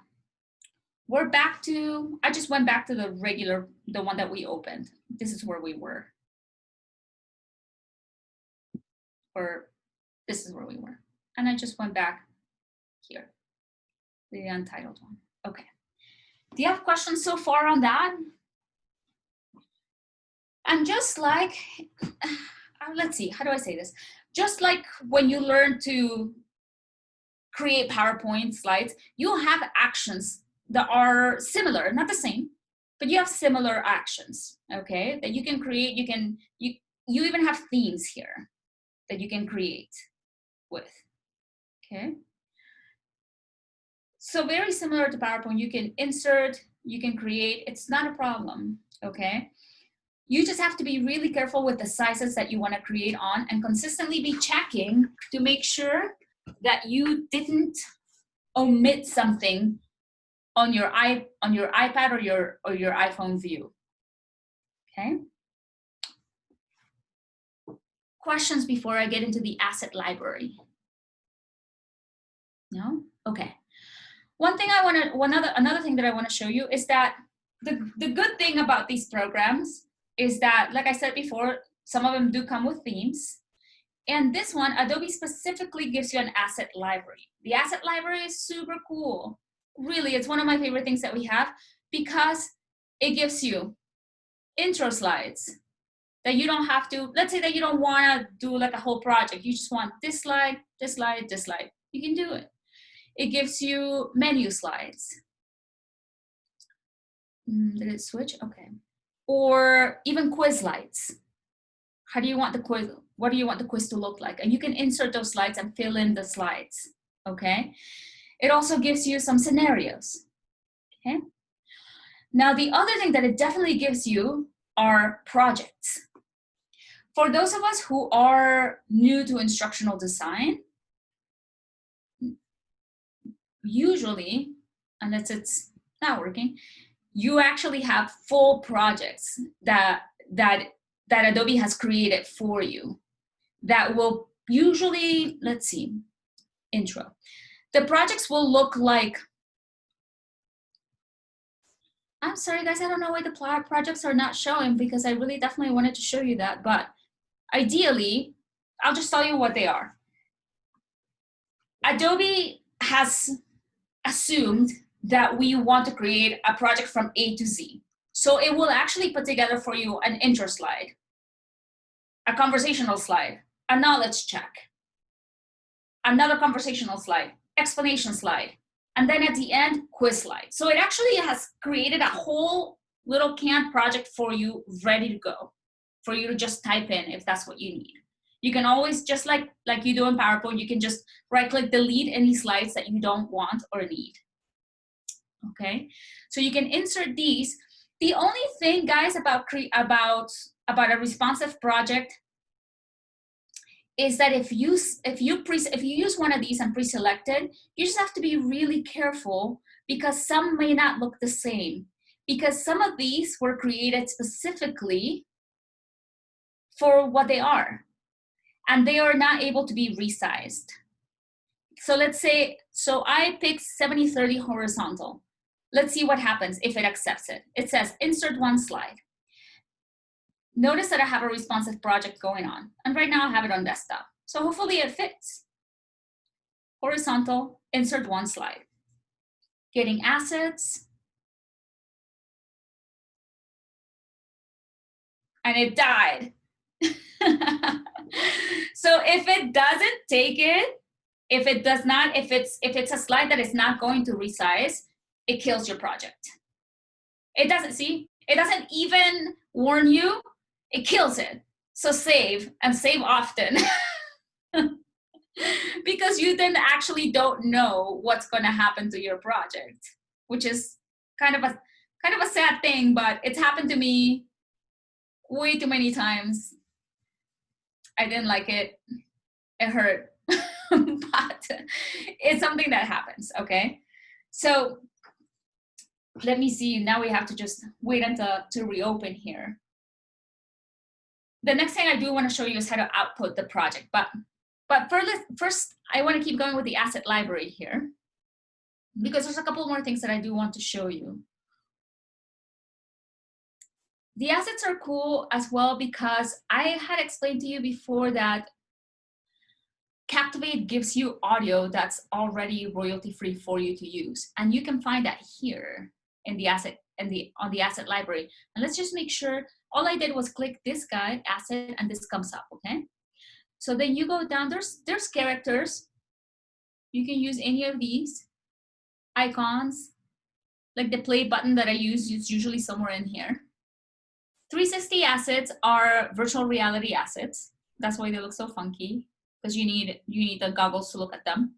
we're back to, I just went back to the one that we opened. This is where we were. Or this is where we were. And I just went back here, the untitled one. Okay. Do you have questions so far on that? And just like, let's see, how do I say this? Just like when you learn to create PowerPoint slides, you have actions that are similar, not the same, but you have similar actions, okay, that you can create. You even have themes here that you can create with, okay? So very similar to PowerPoint, you can insert, you can create, it's not a problem, okay? You just have to be really careful with the sizes that you want to create on and consistently be checking to make sure that you didn't omit something on your iPad or your iPhone view. Okay. Questions before I get into the asset library? No? Okay. Another thing that I want to show you is that the good thing about these programs is that, like I said before, some of them do come with themes. And this one, Adobe specifically gives you an asset library. The asset library is super cool. Really, it's one of my favorite things that we have because it gives you intro slides that you don't have to, let's say that you don't want to do like a whole project. You just want this slide, this slide, this slide. You can do it. It gives you menu slides. Did it switch? Okay. Or even quiz slides. How do you want the quiz? What do you want the quiz to look like? And you can insert those slides and fill in the slides, okay? It also gives you some scenarios, okay? Now, the other thing that it definitely gives you are projects. For those of us who are new to instructional design, usually, unless it's not working, you actually have full projects that Adobe has created for you that will usually, let's see, intro. The projects will look like, I'm sorry guys, I don't know why the projects are not showing because I really definitely wanted to show you that, but ideally, I'll just tell you what they are. Adobe has assumed that we want to create a project from A to Z. So it will actually put together for you an intro slide, a conversational slide, a knowledge check, another conversational slide, explanation slide, and then at the end, quiz slide. So it actually has created a whole little canned project for you ready to go, for you to just type in if that's what you need. You can always, just like you do in PowerPoint, you can just right-click, delete any slides that you don't want or need. Okay, so you can insert these. The only thing, guys, about a responsive project is that if you use one of these and pre-selected, you just have to be really careful because some may not look the same, because some of these were created specifically for what they are, and they are not able to be resized. So let's say, so I picked 70-30 horizontal. Let's see what happens if it accepts it. It says insert one slide. Notice that I have a responsive project going on, and right now I have it on desktop. So hopefully it fits. Horizontal, insert one slide. Getting assets. And it died. So if it doesn't take it, if it's a slide that is not going to resize, it kills your project. It doesn't even warn you, it kills it. So save, and save often. Because you then actually don't know what's gonna happen to your project, which is kind of a sad thing, but it's happened to me way too many times. I didn't like it. It hurt. But it's something that happens, okay? So let me see. Now we have to just wait until to reopen here. The next thing I do want to show you is how to output the project. But first, I want to keep going with the asset library here, because there's a couple more things that I do want to show you. The assets are cool as well because I had explained to you before that Captivate gives you audio that's already royalty-free for you to use, and you can find that here in the asset on the asset library. And let's just make sure. All I did was click this guy asset, and this comes up. Okay. So then you go down. There's characters. You can use any of these icons, like the play button that I use. It's usually somewhere in here. 360 assets are virtual reality assets. That's why they look so funky, because you need the goggles to look at them.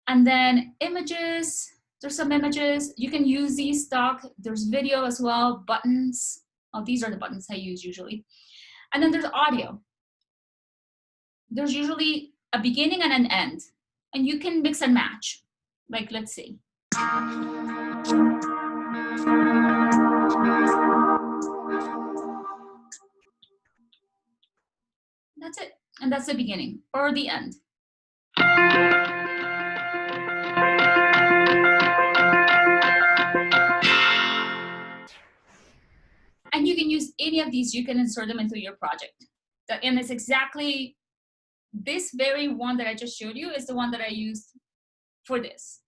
And then images, there's some images. You can use these stock. There's video as well, buttons. Oh, these are the buttons I use usually. And then there's audio. There's usually a beginning and an end, and you can mix and match. Like, let's see. That's it. And that's the beginning or the end. And you can use any of these. You can insert them into your project. And it's exactly this very one that I just showed you is the one that I used for this.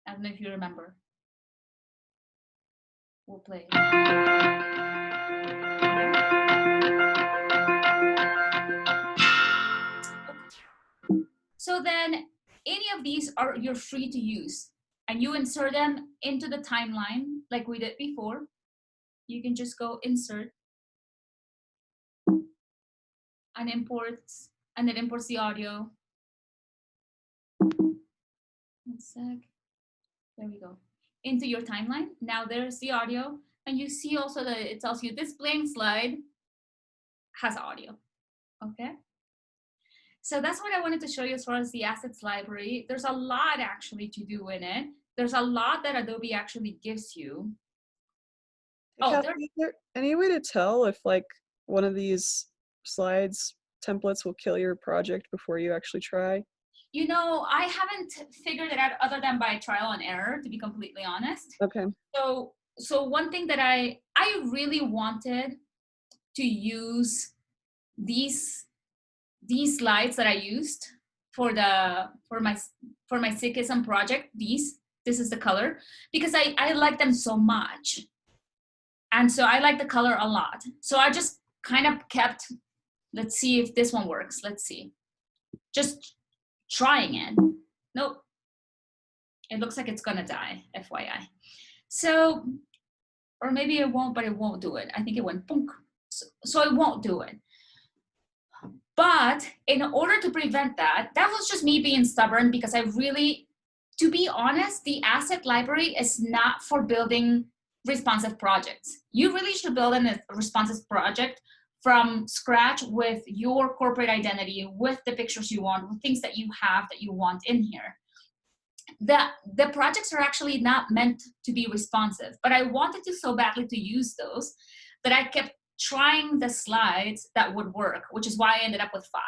I don't know if you remember. We'll play. So then any of these you're free to use, and you insert them into the timeline like we did before. You can just go insert and imports, and it imports the audio. One sec. There we go. Into your timeline. Now there's the audio, and you see also that it tells you this blank slide has audio. Okay. So that's what I wanted to show you as far as the assets library. There's a lot actually to do in it. There's a lot that Adobe actually gives you. Kathy, is there any way to tell if like one of these slides templates will kill your project before you actually try? You know, I haven't figured it out other than by trial and error, to be completely honest. Okay. So one thing that I really wanted to use these slides that I used for my Sikhism project. This is the color, because I like them so much, and so I like the color a lot. So I just kind of kept. Let's see if this one works. Let's see. just trying it. Nope. It looks like it's gonna die, FYI. So, or maybe it won't, but it won't do it. I think it went punk. So it won't do it. But in order to prevent that, that was just me being stubborn, because I really, to be honest, the asset library is not for building responsive projects. You really should build a responsive project from scratch with your corporate identity, with the pictures you want, with things that you have that you want in here. The projects are actually not meant to be responsive, but I wanted to so badly to use those that I kept trying the slides that would work, which is why I ended up with 5.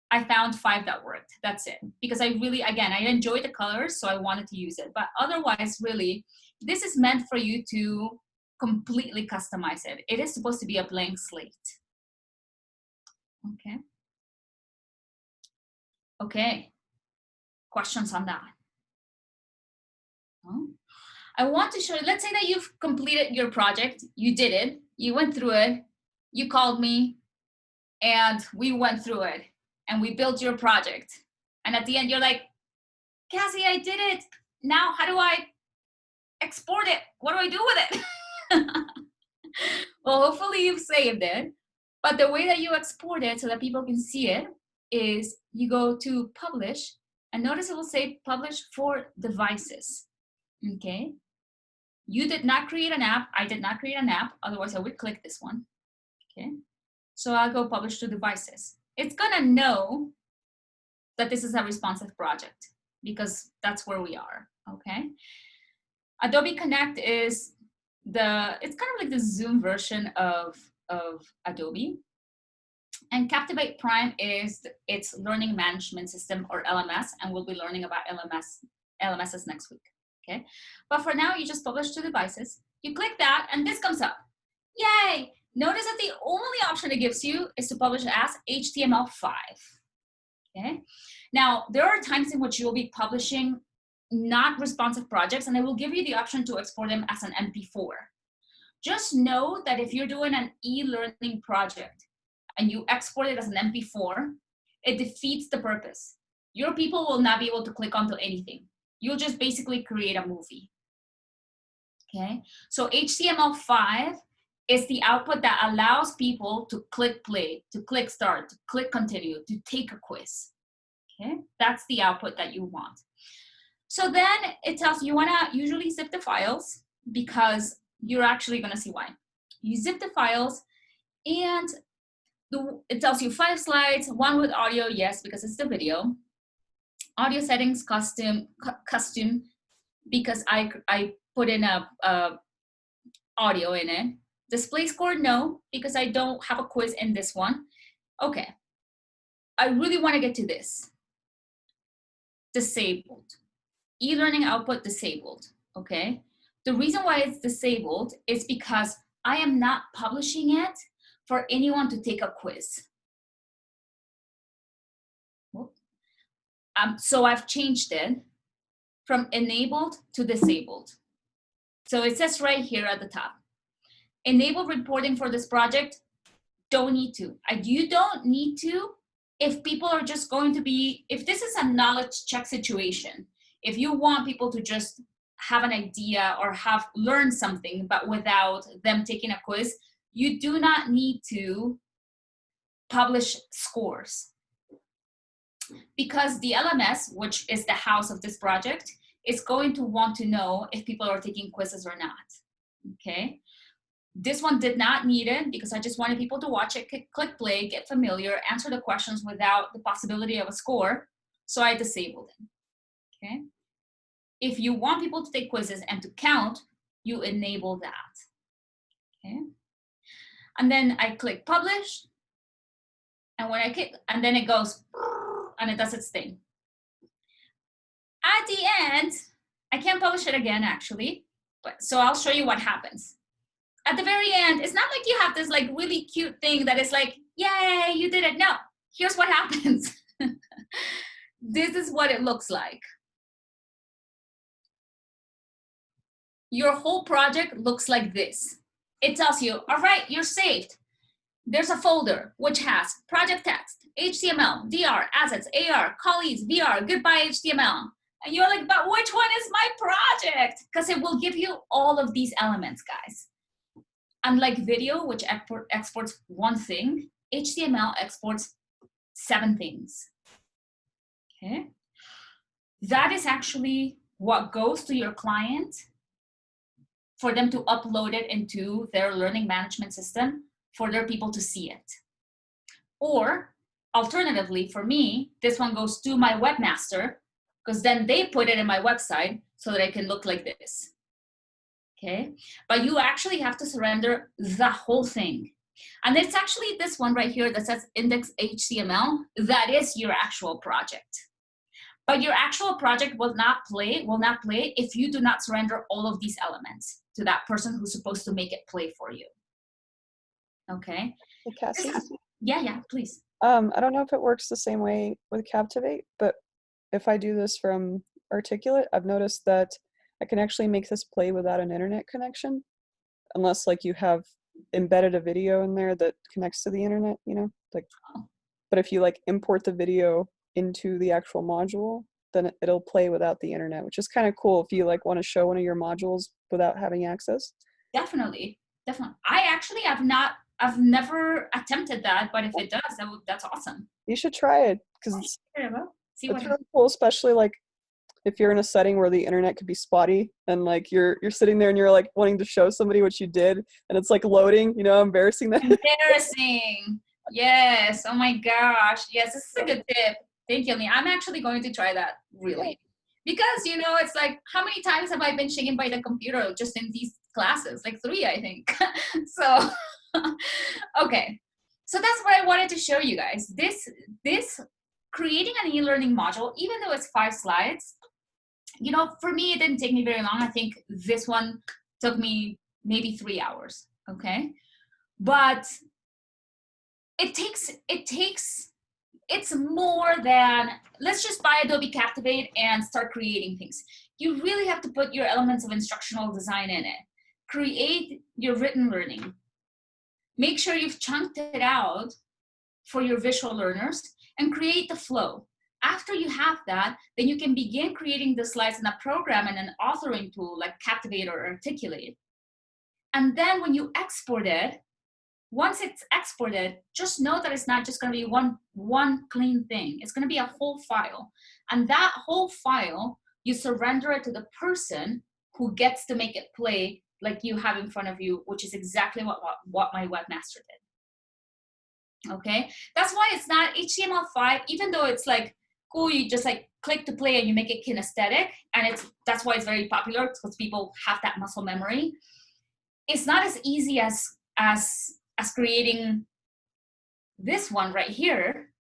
I found 5 that worked. That's it. Because I really, again, I enjoy the colors, so I wanted to use it. But otherwise, really, this is meant for you to completely customize it. It is supposed to be a blank slate. Okay. Okay. Questions on that? Well, I want to show you, let's say that you've completed your project, you did it, you went through it, you called me, and we went through it, and we built your project. And at the end, you're like, Cassie, I did it. Now, how do I export it? What do I do with it? Well, hopefully you've saved it. But the way that you export it so that people can see it is you go to publish, and notice it will say publish for devices. Okay. You did not create an app. I did not create an app. Otherwise, I would click this one. Okay. So I'll go publish to devices. It's going to know that this is a responsive project because that's where we are. Okay. Adobe Connect is it's kind of like the Zoom version of Adobe. And Captivate Prime is its learning management system, or LMS, and we'll be learning about LMSs next week. Okay, but for now, you just publish to devices. You click that, and this comes up. Yay! Notice that the only option it gives you is to publish as HTML5. Okay, now there are times in which you'll be publishing not responsive projects, and it will give you the option to export them as an MP4. Just know that if you're doing an e-learning project and you export it as an MP4, it defeats the purpose. Your people will not be able to click onto anything. You'll just basically create a movie. Okay, so HTML5 is the output that allows people to click play, to click start, to click continue, to take a quiz. Okay, that's the output that you want. So then it tells you want to usually zip the files, because you're actually going to see why. You zip the files, and it tells you 5 slides, 1 with audio, yes, because it's the video. Audio settings, custom, because I put in a audio in it. Display score, no, because I don't have a quiz in this one. Okay, I really want to get to this. Disabled. E-learning output disabled, okay? The reason why it's disabled is because I am not publishing it for anyone to take a quiz. So I've changed it from enabled to disabled. So it says right here at the top, enable reporting for this project, don't need to. You don't need to if people are just going to be, if this is a knowledge check situation, if you want people to just have an idea or have learned something, but without them taking a quiz, you do not need to publish scores. Because the LMS, which is the house of this project, is going to want to know if people are taking quizzes or not, okay? This one did not need it because I just wanted people to watch it, click play, get familiar, answer the questions without the possibility of a score, so I disabled it, okay? If you want people to take quizzes and to count, you enable that, okay? And then I click publish, and when I click, and then it goes, and it does its thing. At the end, I can't publish it again actually, but so I'll show you what happens. At the very end, it's not like you have this like really cute thing that is like, yay, you did it. No, here's what happens. This is what it looks like. Your whole project looks like this. It tells you, all right, you're saved. There's a folder which has project text, HTML, DR, assets, AR, colleagues, VR, goodbye HTML. And you're like, but which one is my project? Because it will give you all of these elements, guys. Unlike video, which exports one thing, HTML exports 7 things. Okay. That is actually what goes to your client for them to upload it into their learning management system for their people to see it. Or alternatively, for me, this one goes to my webmaster, because then they put it in my website so that it can look like this. Okay, but you actually have to surrender the whole thing. And it's actually this one right here that says index HTML, that is your actual project. But your actual project will not play if you do not surrender all of these elements to that person who's supposed to make it play for you. Okay. Hey, Cassie? Yeah, please. I don't know if it works the same way with Captivate, but if I do this from Articulate, I've noticed that I can actually make this play without an internet connection, unless like you have embedded a video in there that connects to the internet, you know, like, but if you like import the video into the actual module, then it'll play without the internet, which is kind of cool if you like want to show one of your modules without having access. Definitely. I actually I've never attempted that, but if it does, that's awesome. You should try it, because it's See really cool, especially like if you're in a setting where the internet could be spotty and like you're sitting there and you're like wanting to show somebody what you did and it's like loading, you know, embarrassing them. Embarrassing. Yes. Oh my gosh. Yes, this is a good tip. Thank you, Lee. I'm actually going to try that, really. Because, you know, it's like, how many times have I been shaken by the computer just in these classes? Like 3, I think. So, okay. So that's what I wanted to show you guys. This creating an e-learning module, even though it's 5 slides, you know, for me, it didn't take me very long. I think this one took me maybe 3 hours, okay? But it's more than, let's just buy Adobe Captivate and start creating things. You really have to put your elements of instructional design in it. Create your written learning. Make sure you've chunked it out for your visual learners and create the flow. After you have that, then you can begin creating the slides in a program and an authoring tool like Captivate or Articulate. And then when you export it, once it's exported, just know that it's not just going to be one clean thing. It's going to be a whole file. And that whole file, you surrender it to the person who gets to make it play like you have in front of you, which is exactly what my webmaster did. Okay? That's why it's not HTML5, even though it's like, cool, you just like click to play and you make it kinesthetic. And that's why it's very popular, because people have that muscle memory. It's not as easy as creating this one right here,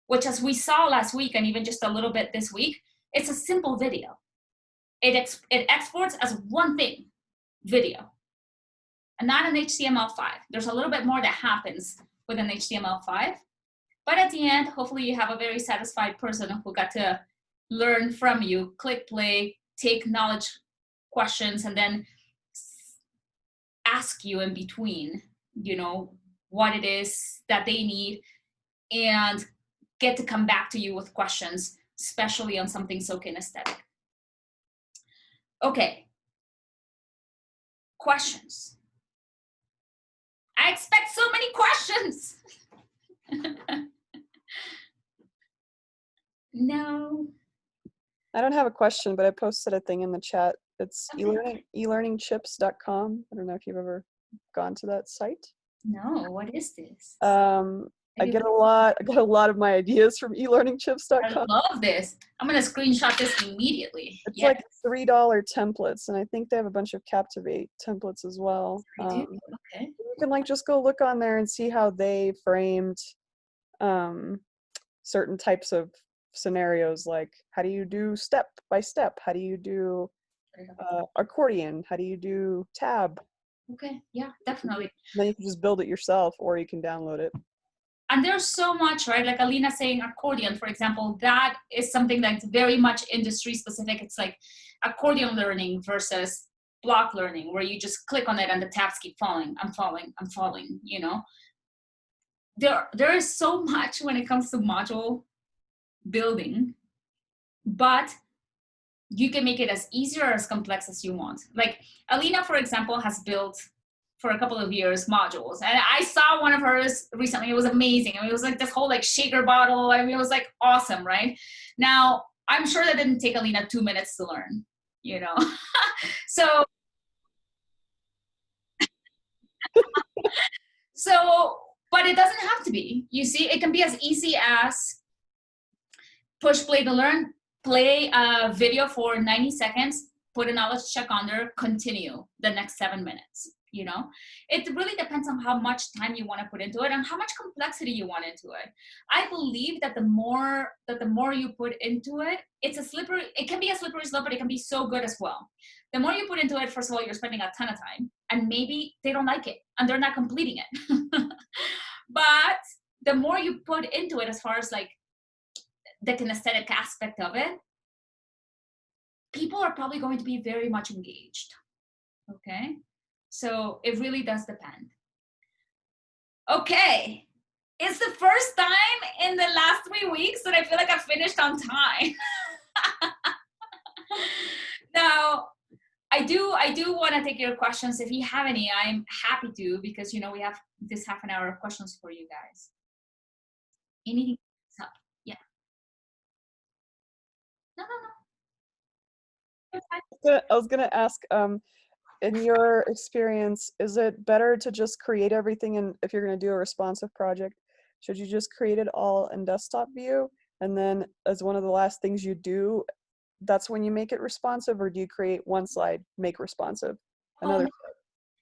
which, as we saw last week and even just a little bit this week, it's a simple video. It exports as one thing, video, and not an HTML5. There's a little bit more that happens with an HTML5, but at the end, hopefully you have a very satisfied person who got to learn from you, click play, take knowledge questions, and then ask you in between, you know, what it is that they need, and get to come back to you with questions, especially on something so kinesthetic. Okay. Questions. I expect so many questions. No. I don't have a question, but I posted a thing in the chat. It's elearningchips.com. I don't know if you've ever gone to that site. No, what is this? I get a lot of my ideas from elearningchips.com. I love this. I'm gonna screenshot this immediately. It's like $3 templates, and I think they have a bunch of Captivate templates as well. Okay. You can like just go look on there and see how they framed certain types of scenarios, like how do you do step by step? How do you do accordion? How do you do tab? Okay, yeah, definitely. And then you can just build it yourself, or you can download it. And there's so much, right? Like Alina saying accordion, for example, that is something that's very much industry specific. It's like accordion learning versus block learning, where you just click on it and the tabs keep falling. I'm falling, you know? there is so much when it comes to module building, but you can make it as easy or as complex as you want. Like Alina, for example, has built for a couple of years modules, and I saw one of hers recently. It was amazing. I mean, it was like this whole like shaker bottle. I mean, it was like awesome, right? Now, I'm sure that didn't take Alina 2 minutes to learn, you know? So but it doesn't have to be. You see, it can be as easy as push play to learn, play a video for 90 seconds, put a knowledge check under, continue the next 7 minutes. You know, it really depends on how much time you want to put into it and how much complexity you want into it. I believe that the more you put into it, it can be a slippery slope, but it can be so good as well. The more you put into it, first of all, you're spending a ton of time, and maybe they don't like it and they're not completing it. But the more you put into it, as far as like the kinesthetic aspect of it, people are probably going to be very much engaged. Okay. So it really does depend. Okay, it's the first time in the last 3 weeks that I feel like I finished on time. Now, I do want to take your questions. If you have any, I'm happy to, because you know we have this half an hour of questions for you guys. Anything up? Yeah. No. I was gonna ask, in your experience, is it better to just create everything, and if you're going to do a responsive project, should you just create it all in desktop view, and then as one of the last things you do, that's when you make it responsive, or do you create one slide, make responsive, another?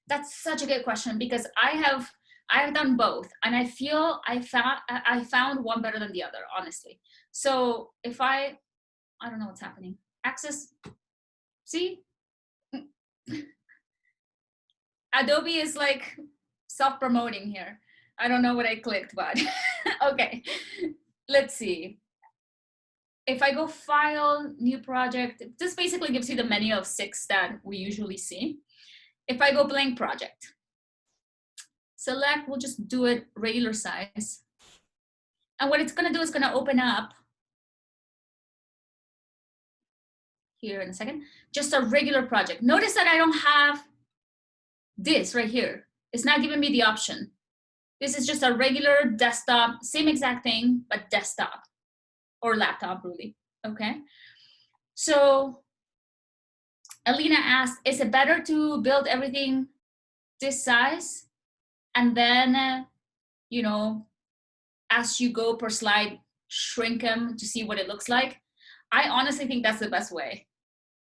That's such a good question, because I have done both, and I feel I found one better than the other, honestly. So if I don't know what's happening. Access, see? Adobe is like self-promoting here. I don't know what I clicked, but okay. Let's see. If I go File, New Project, this basically gives you the menu of 6 that we usually see. If I go Blank Project, select, we'll just do it regular size. And what it's gonna do is gonna open up here in a second, just a regular project. Notice that I don't have this right here. It's not giving me the option. This is just a regular desktop, same exact thing, but desktop or laptop really, okay? So Alina asked, is it better to build everything this size and then, you know, as you go per slide, shrink them to see what it looks like? I honestly think that's the best way.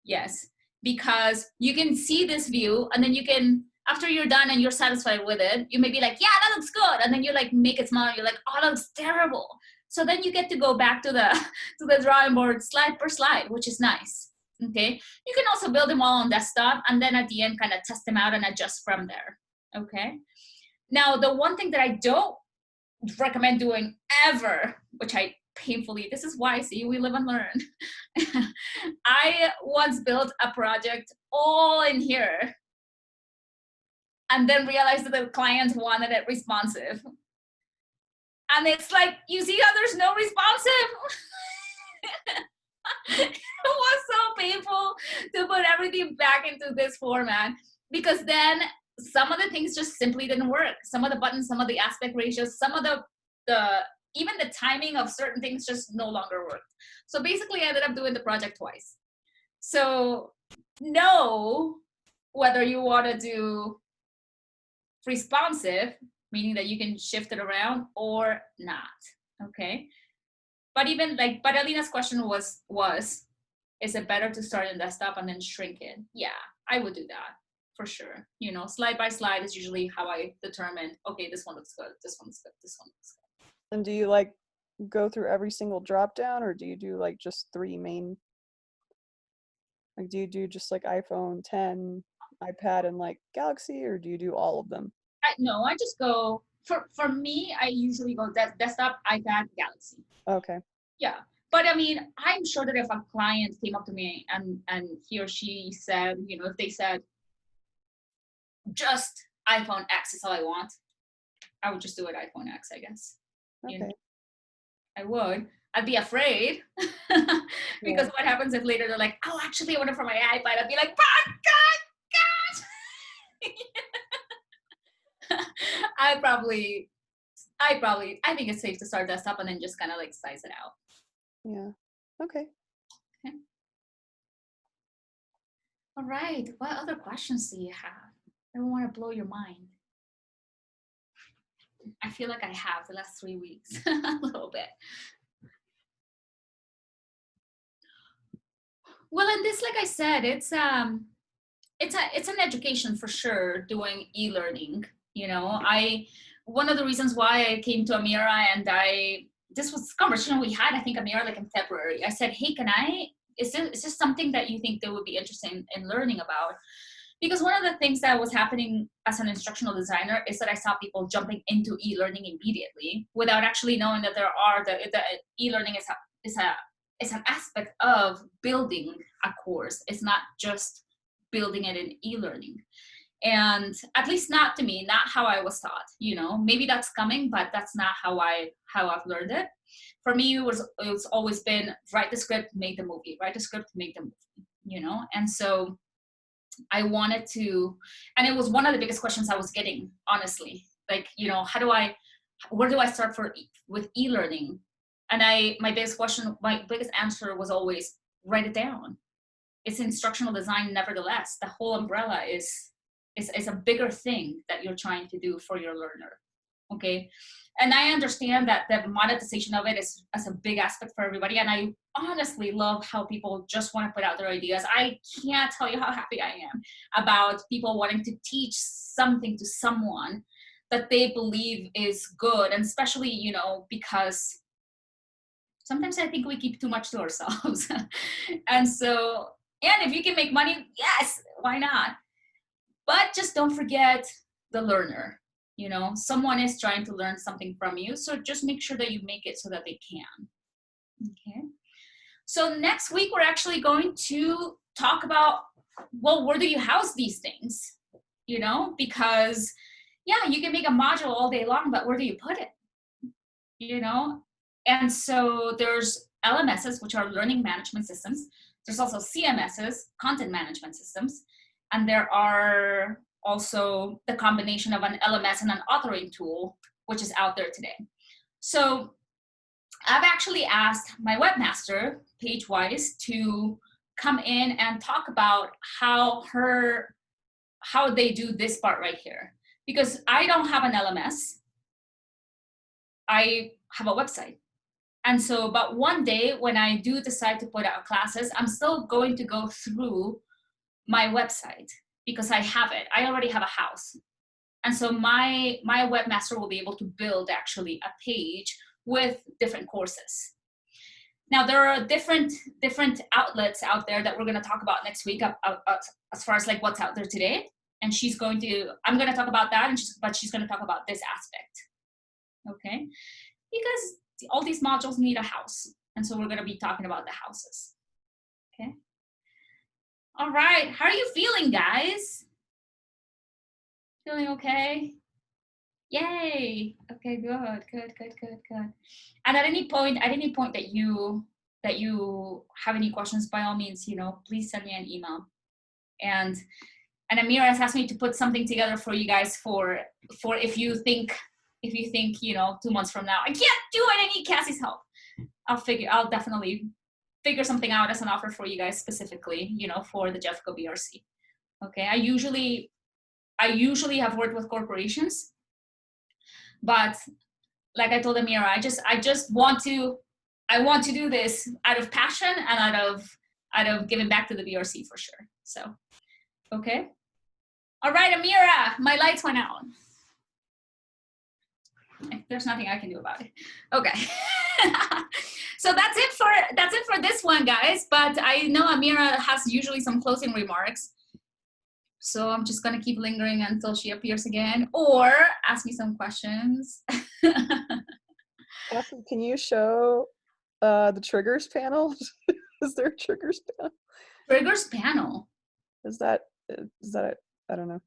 Yes, because you can see this view, and then you can, after you're done and you're satisfied with it, you may be like, yeah, that looks good. And then you like make it smaller. You're like, oh, that looks terrible. So then you get to go back to the drawing board slide per slide, which is nice. Okay. You can also build them all on desktop, and then at the end kind of test them out and adjust from there. Okay. Now, the one thing that I don't recommend doing ever, which I painfully, this is why, see, we live and learn. I once built a project all in here and then realized that the client wanted it responsive. And it's like, you see how there's no responsive? It was so painful to put everything back into this format, because then some of the things just simply didn't work. Some of the buttons, some of the aspect ratios, some of the even the timing of certain things just no longer worked. So basically I ended up doing the project twice. So know whether you want to do responsive, meaning that you can shift it around, or not, okay? But even like, but Alina's question was, is it better to start in desktop and then shrink it? Yeah, I would do that for sure. You know, slide by slide is usually how I determine, okay, this one looks good, this one looks good, this one looks good. And do you like go through every single drop down, or do you do like just 3 main? Like, do you do just like iPhone 10, iPad, and like Galaxy, or do you do all of them? No, I just go, for me, I usually go desktop, iPad, Galaxy. Okay. Yeah, but I mean, I'm sure that if a client came up to me and he or she said, you know, if they said, just iPhone X is all I want, I would just do it iPhone X, I guess. You know, Okay. I would. I'd be afraid because what happens if later they're like, oh, actually, I want it for my iPad? I'd be like, oh, God. I think it's safe to start desktop and then just kind of like size it out. Yeah. Okay. All right. What other questions do you have? I don't want to blow your mind. I feel like I have the last 3 weeks, a little bit. Well, and this, like I said, it's an education for sure, doing e-learning. You know, one of the reasons why I came to Amira and this was a conversation we had, I think, Amira, like in February. I said, hey, is this something that you think they would be interested in learning about? Because one of the things that was happening as an instructional designer is that I saw people jumping into e-learning immediately without actually knowing that the e-learning is an aspect of building a course. It's not just building it in e-learning. And at least not to me, not how I was taught, you know, maybe that's coming, but that's not how I've learned it. For me, it's always been write the script, make the movie, write the script, make the movie, you know? And so I wanted to, and it was one of the biggest questions I was getting, honestly, like, you know, where do I start with e-learning? And my biggest answer was always write it down. It's instructional design, nevertheless. The whole umbrella is a bigger thing that you're trying to do for your learner, okay? And I understand that the monetization of it is a big aspect for everybody, and I honestly love how people just want to put out their ideas. I can't tell you how happy I am about people wanting to teach something to someone that they believe is good, and especially, you know, because sometimes I think we keep too much to ourselves. And if you can make money, yes, why not? But just don't forget the learner. You know, someone is trying to learn something from you, so just make sure that you make it so that they can. Okay. So next week, we're actually going to talk about, well, where do you house these things? You know, because, yeah, you can make a module all day long, but where do you put it? You know? And so there's LMSs, which are learning management systems. There's also CMSs, content management systems. And there are also the combination of an LMS and an authoring tool, which is out there today. So I've actually asked my webmaster, Paige Weiss, to come in and talk about how they do this part right here. Because I don't have an LMS. I have a website. And so, but one day when I do decide to put out classes, I'm still going to go through my website because I have it. I already have a house. And so my webmaster will be able to build actually a page with different courses. Now there are different outlets out there that we're going to talk about next week as far as like what's out there today. And I'm going to talk about that, but she's going to talk about this aspect. Okay? Because all these modules need a house. And so we're going to be talking about the houses. Okay? All right. How are you feeling, guys? Feeling okay? Yay. Okay, good. And at any point that you have any questions, by all means, you know, please send me an email. And Amira has asked me to put something together for you guys for if you think, you know, 2 months from now, I can't do it, I need Cassie's help. I'll definitely figure something out as an offer for you guys specifically, you know, for the Jeffco BRC. Okay, I usually have worked with corporations, but like I told Amira, I just want to do this out of passion and out of giving back to the BRC for sure. So, okay. All right, Amira, my lights went out. There's nothing I can do about it. Okay. So that's it for this one, guys. But I know Amira has usually some closing remarks. So I'm just gonna keep lingering until she appears again or ask me some questions. Cassie, can you show the triggers panel? Is there a triggers panel? Triggers panel? Is that it? I don't know.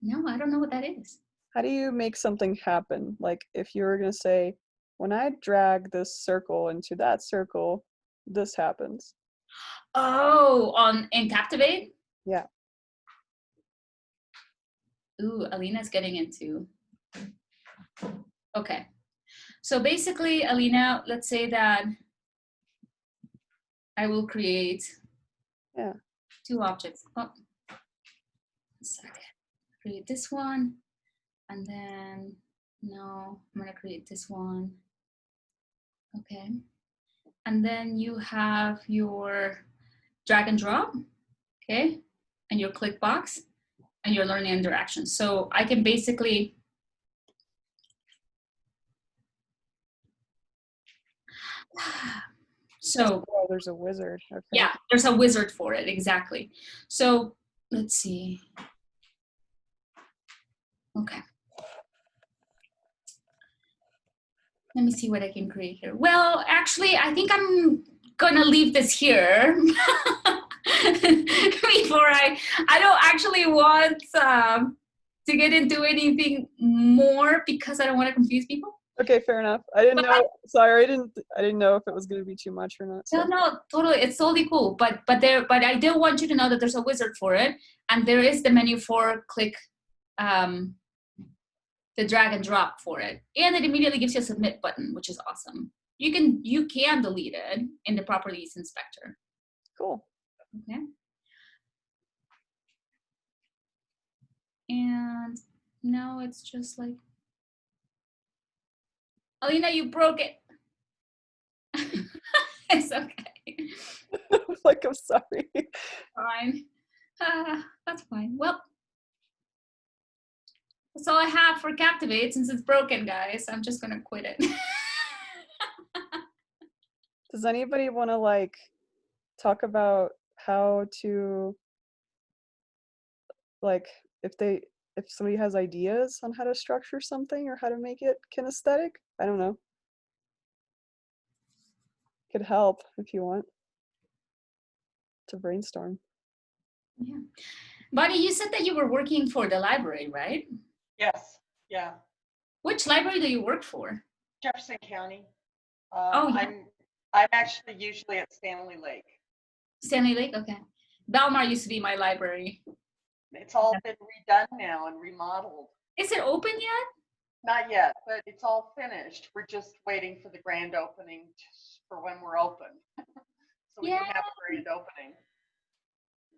No, I don't know what that is. how do you make something happen? Like if you were going to say, when I drag this circle into that circle, this happens. Oh, in Captivate? Yeah. Ooh, Alina's getting into. Okay. So basically, Alina, let's say that I will create two objects. Oh, a second. Create this one, and then no, I'm gonna create this one. Okay. And then you have your drag and drop, okay, and your click box and your learning interaction. So I can basically Oh, there's a wizard. Okay. Yeah, there's a wizard for it, exactly. So let's see. Okay. Let me see what I can create here. Well, actually, I think I'm gonna leave this here before I don't actually want to get into anything more because I don't want to confuse people. Okay, fair enough. I didn't know. Sorry, I didn't know if it was going to be too much or not. So. No, totally. It's totally cool. But I do want you to know that there's a wizard for it, and there is the menu for click, the drag and drop for it, and it immediately gives you a submit button, which is awesome. You can delete it in the properties inspector. Cool. Okay. And now it's just like, Alina, you broke it. It's okay. Like, I'm sorry. Fine. That's fine. Well, that's all I have for Captivate since it's broken, guys. I'm just gonna quit it. Does anybody want to like talk about how to like if somebody has ideas on how to structure something or how to make it kinesthetic? I don't know. Could help if you want to brainstorm. Yeah. Bonnie, you said that you were working for the library, right? Yes, yeah. Which library do you work for? Jefferson County. Oh, yeah. I'm actually usually at Stanley Lake. Stanley Lake, okay. Belmar used to be my library. It's all been redone now and remodeled. Is it open yet? Not yet, but it's all finished. We're just waiting for the grand opening for when we're open. So we can have a grand opening.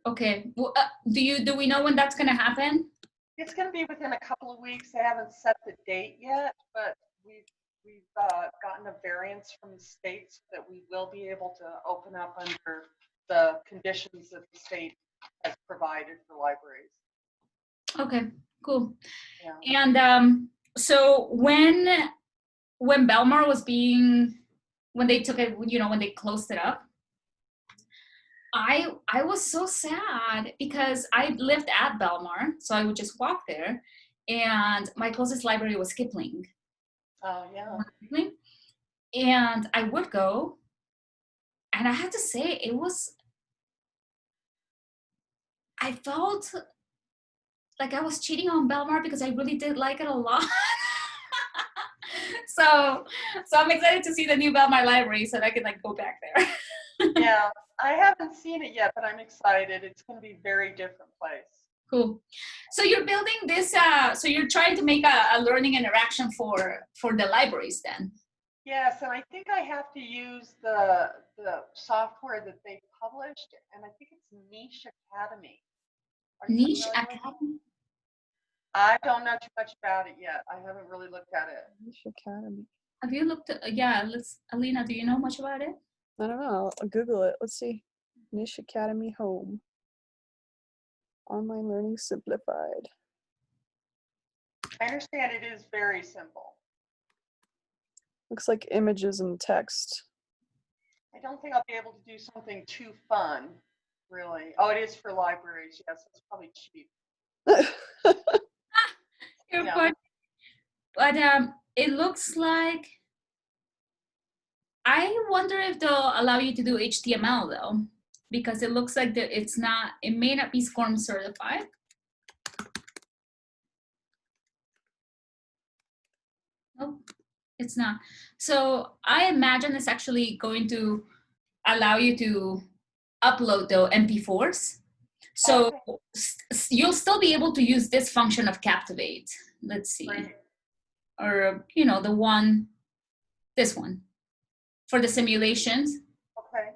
Okay. Well, do we know when that's going to happen? It's going to be within a couple of weeks. They haven't set the date yet, but we've gotten a variance from the state so that we will be able to open up under the conditions that the state has provided for libraries. Okay, cool. Yeah. And so when Belmar was when they took it, when they closed it up, I was so sad because I lived at Belmar, so I would just walk there, and my closest library was Kipling. Oh, yeah. And I would go, and I have to say, I felt like I was cheating on Belmar because I really did like it a lot. So I'm excited to see the new Belmar library so that I can like go back there. Yeah, I haven't seen it yet, but I'm excited. It's going to be a very different place. Cool. So you're building this, so you're trying to make a learning interaction for the libraries then? Yes, and I think I have to use the software that they published, and I think it's Niche Academy. Niche Academy? I don't know too much about it yet. I haven't really looked at it. Niche Academy. Have you looked at, Alina, do you know much about it? I don't know. I'll Google it. Let's see. Niche Academy Home. Online Learning Simplified. I understand it is very simple. Looks like images and text. I don't think I'll be able to do something too fun, really. Oh, it is for libraries. Yes, it's probably cheap. You're Yeah. funny. But it looks like, I wonder if they'll allow you to do HTML though, because it looks like that it may not be SCORM certified. Oh, it's not. So I imagine it's actually going to allow you to upload the MP4s. So you'll still be able to use this function of Captivate. Let's see. Right. Or, this one for the simulations. Okay.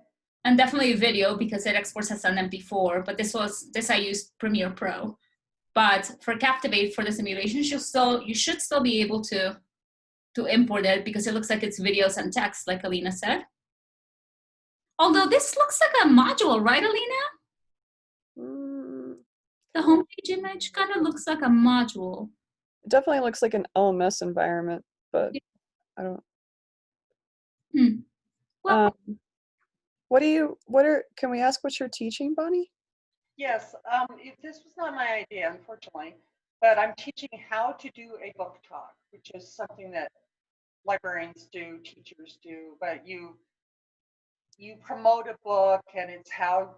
And definitely video because it exports as an MP4, but this I used Premiere Pro. But for Captivate, for the simulations, you should still be able to import it because it looks like it's videos and text, like Alina said. Although this looks like a module, right, Alina? The homepage image kind of looks like a module. It definitely looks like an LMS environment, but I don't. Well, Can we ask what you're teaching, Bonnie? Yes, this was not my idea, unfortunately, but I'm teaching how to do a book talk, which is something that librarians do, teachers do, but you promote a book and it's how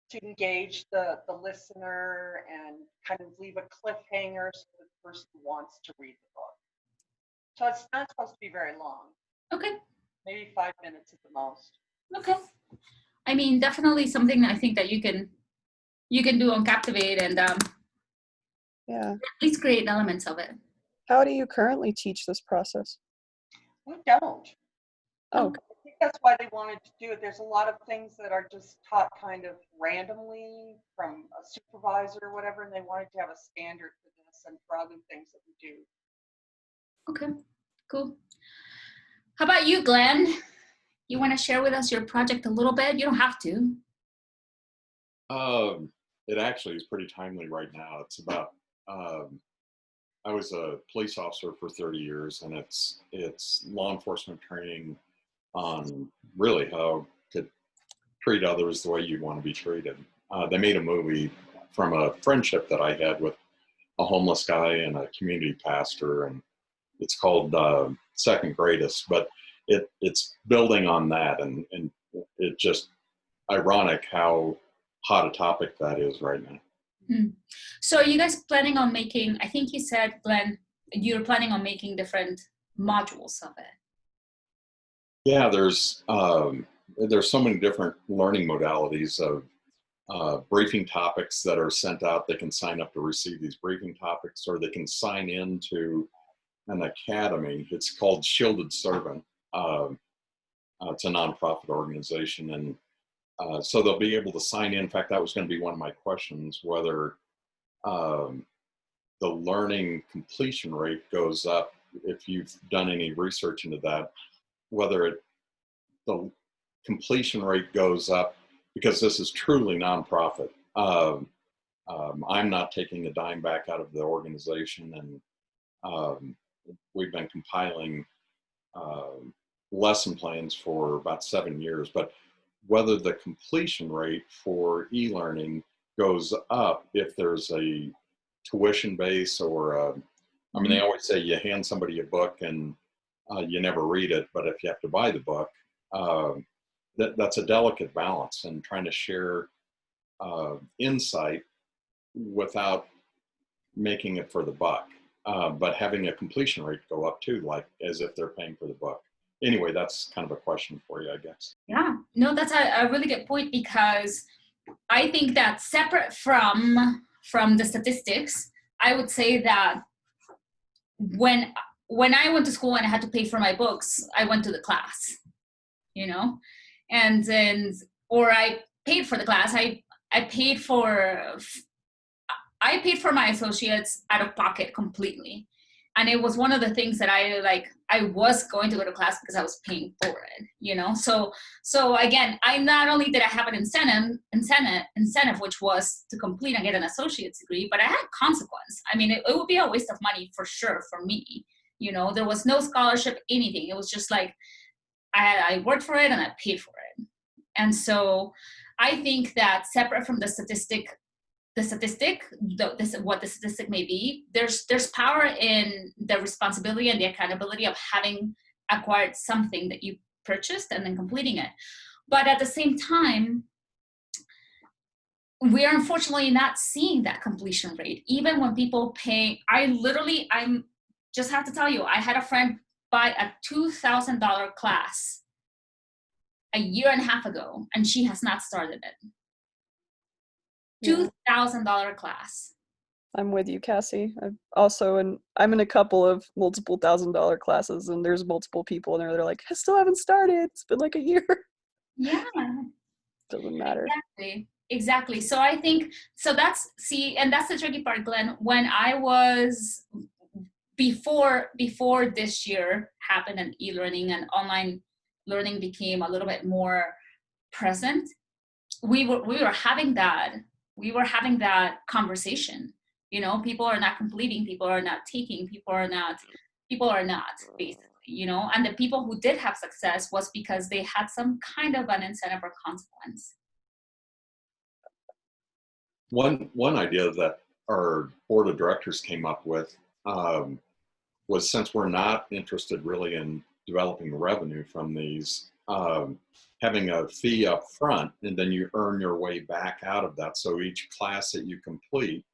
to engage the listener and kind of leave a cliffhanger so the person wants to read the book. So it's not supposed to be very long. Okay. Maybe 5 minutes at the most. Okay. I mean, definitely something I think that you can do on Captivate and Yeah. at least create elements of it. How do you currently teach this process? We don't. Oh, I think that's why they wanted to do it. There's a lot of things that are just taught kind of randomly from a supervisor or whatever, and they wanted to have a standard for this and for other things that we do. Okay, cool. How about you, Glenn? You want to share with us your project a little bit? You don't have to. It actually is pretty timely right now. It's about, I was a police officer for 30 years, and it's law enforcement training on really how to treat others the way you want to be treated. They made a movie from a friendship that I had with a homeless guy and a community pastor, and it's called Second Greatest, but it's building on that, and it just ironic how hot a topic that is right now. So are you guys planning on making, I think you said, Glenn, you're planning on making different modules of it. Yeah, there's so many different learning modalities of briefing topics that are sent out. They can sign up to receive these briefing topics, or they can sign into an academy. It's called Shielded Servant. It's a nonprofit organization, and so they'll be able to sign in. In fact, that was going to be one of my questions, whether the learning completion rate goes up, if you've done any research into that, whether the completion rate goes up, because this is truly nonprofit. I'm not taking a dime back out of the organization, and we've been compiling lesson plans for about 7 years, but whether the completion rate for e-learning goes up if there's a tuition base or I mean, they always say you hand somebody a book and you never read it, but if you have to buy the book, that's a delicate balance, and trying to share insight without making it for the buck, but having a completion rate go up too, like as if they're paying for the book. Anyway, that's kind of a question for you, I guess. Yeah, no, that's a really good point, because I think that separate from the statistics, I would say that when I went to school and I had to pay for my books, I went to the class, and then, or I paid for the class. I paid for my associates out of pocket completely. And it was one of the things that I was going to go to class because I was paying for it, So again, I not only did I have an incentive, which was to complete and get an associate's degree, but I had consequence. I mean, it would be a waste of money for sure for me. There was no scholarship, anything. It was just like, I worked for it and I paid for it. And so I think that separate from the statistic, what the statistic may be, there's power in the responsibility and the accountability of having acquired something that you purchased and then completing it. But at the same time, we are unfortunately not seeing that completion rate. Even when people pay, I just have to tell you, I had a friend buy a $2,000 class a year and a half ago, and she has not started it. Yeah. $2,000 class. I'm with you, Cassie. I'm in a couple of multiple $1,000 classes, and there's multiple people in there that are like, I still haven't started. It's been like a year. Yeah. Doesn't matter. Exactly. So I think, that's the tricky part, Glenn. When I was, before this year happened and e-learning and online learning became a little bit more present, we were having that conversation. You know, people are not completing, people are not taking, people are not basically, you know, and the people who did have success was because they had some kind of an incentive or consequence. One idea that our board of directors came up with was, since we're not interested really in developing revenue from these, having a fee up front, and then you earn your way back out of that. So each class that you complete,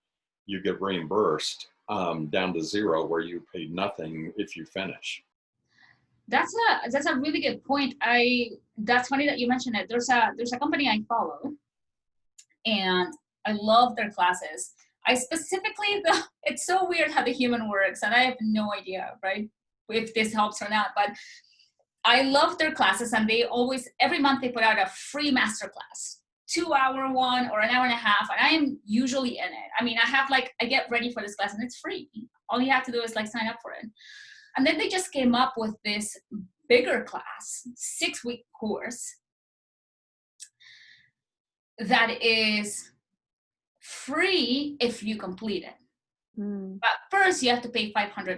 you get reimbursed down to zero, where you paid nothing if you finish. That's a really good point. That's funny that you mentioned it. There's a company I follow, and I love their classes. I specifically, it's so weird how the human works, and I have no idea, right, if this helps or not, but I love their classes, and they always, every month they put out a free masterclass, 2-hour one or an hour and a half, and I am usually in it. I mean, I get ready for this class and it's free. All you have to do is sign up for it. And then they just came up with this bigger class, 6-week course that is free if you complete it. But first you have to pay $500.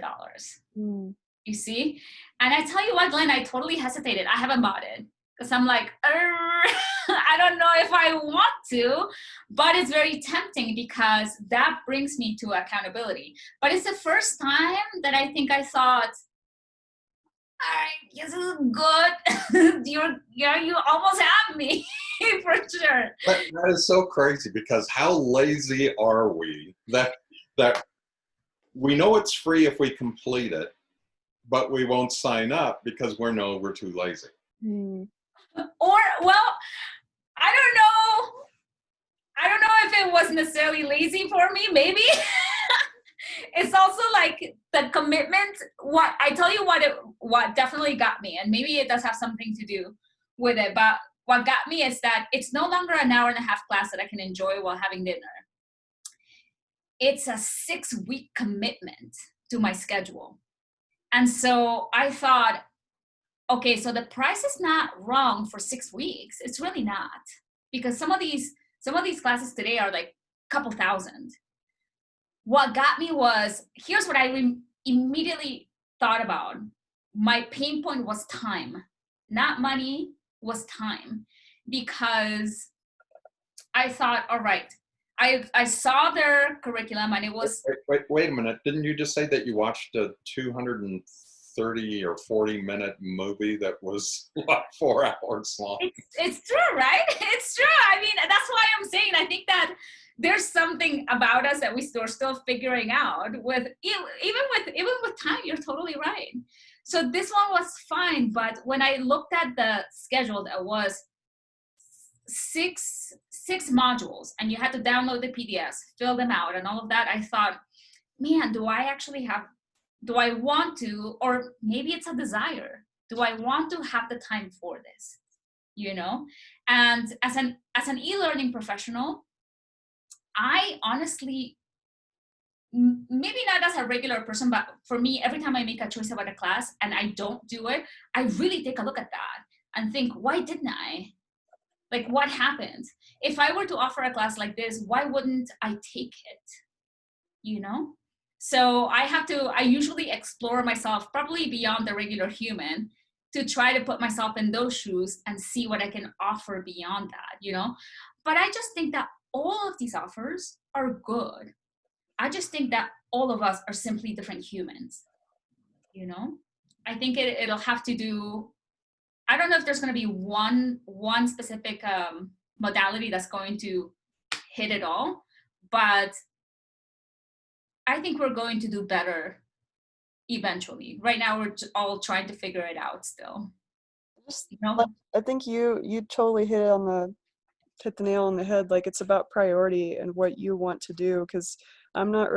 You see? And I tell you what, Glenn, I totally hesitated. I haven't bought it because I'm like, I don't know if I want to, but it's very tempting because that brings me to accountability. But it's the first time that I think I thought, all right, this is good. You almost have me for sure. That is so crazy, because how lazy are we that we know it's free if we complete it, but we won't sign up because we're too lazy. Or, well, I don't know if it was necessarily lazy for me, maybe. It's also like the commitment. What I tell you, what definitely got me, and maybe it does have something to do with it, but what got me is that it's no longer an hour and a half class that I can enjoy while having dinner. It's a 6-week commitment to my schedule. And so I thought, okay, so the price is not wrong for 6 weeks. It's really not, because some of these classes today are like a couple thousand. What got me was, here's what I immediately thought about. My pain point was time, not money, was time. Because I thought, all right, I saw their curriculum and it was... Wait a minute. Didn't you just say that you watched a 230 or 40-minute movie that was like 4 hours long? It's true, right? It's true. I mean, that's why I'm saying, I think that there's something about us that we're still figuring out with, even with time. You're totally right. So this one was fine, but when I looked at the schedule, that was six modules, and you had to download the PDFs, fill them out, and all of that. I thought, man, do I want to, or maybe it's a desire, do I want to have the time for this, you know? And as an e-learning professional, I honestly, maybe not as a regular person, but for me, every time I make a choice about a class and I don't do it, I really take a look at that and think, why didn't I? Like, what happened? If I were to offer a class like this, why wouldn't I take it? You know? So I usually explore myself probably beyond the regular human to try to put myself in those shoes and see what I can offer beyond that, you know? But I just think that all of these offers are good. I just think that all of us are simply different humans, you know? I think it'll have to do, I don't know if there's going to be one specific modality that's going to hit it all, but I think we're going to do better eventually. Right now, we're all trying to figure it out still. Just You know? like, I think you totally hit the nail on the head. Like, it's about priority and what you want to do. Because I'm not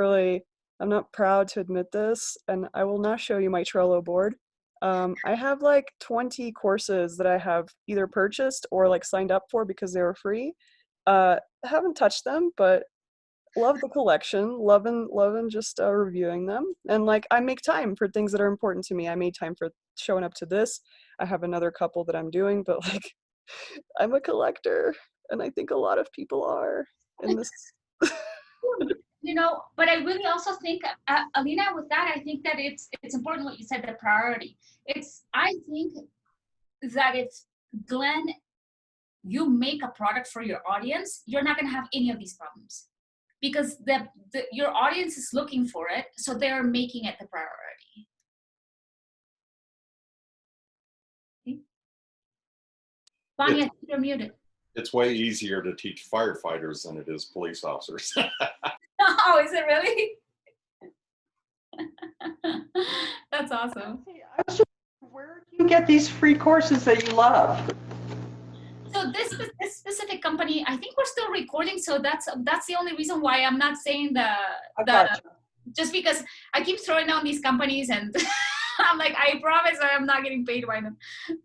proud to admit this, and I will not show you my Trello board. I have like 20 courses that I have either purchased or like signed up for because they were free. Haven't touched them, but love the collection, loving just reviewing them. And like, I make time for things that are important to me. I made time for showing up to this. I have another couple that I'm doing, but like, I'm a collector, and I think a lot of people are in this. You know, but I really also think, Alina, with that, I think that it's important what you said, the priority. I think that if, Glenn, you make a product for your audience, you're not going to have any of these problems, because your audience is looking for it, so they're making it the priority. Okay. Vanya, you're muted. It's way easier to teach firefighters than it is police officers. Oh, is it really? That's awesome. I was just, where do you get these free courses that you love? So this specific company, I think we're still recording, so that's the only reason why I'm not saying Gotcha. just because I keep throwing down these companies, and I'm like, I promise I'm not getting paid by them.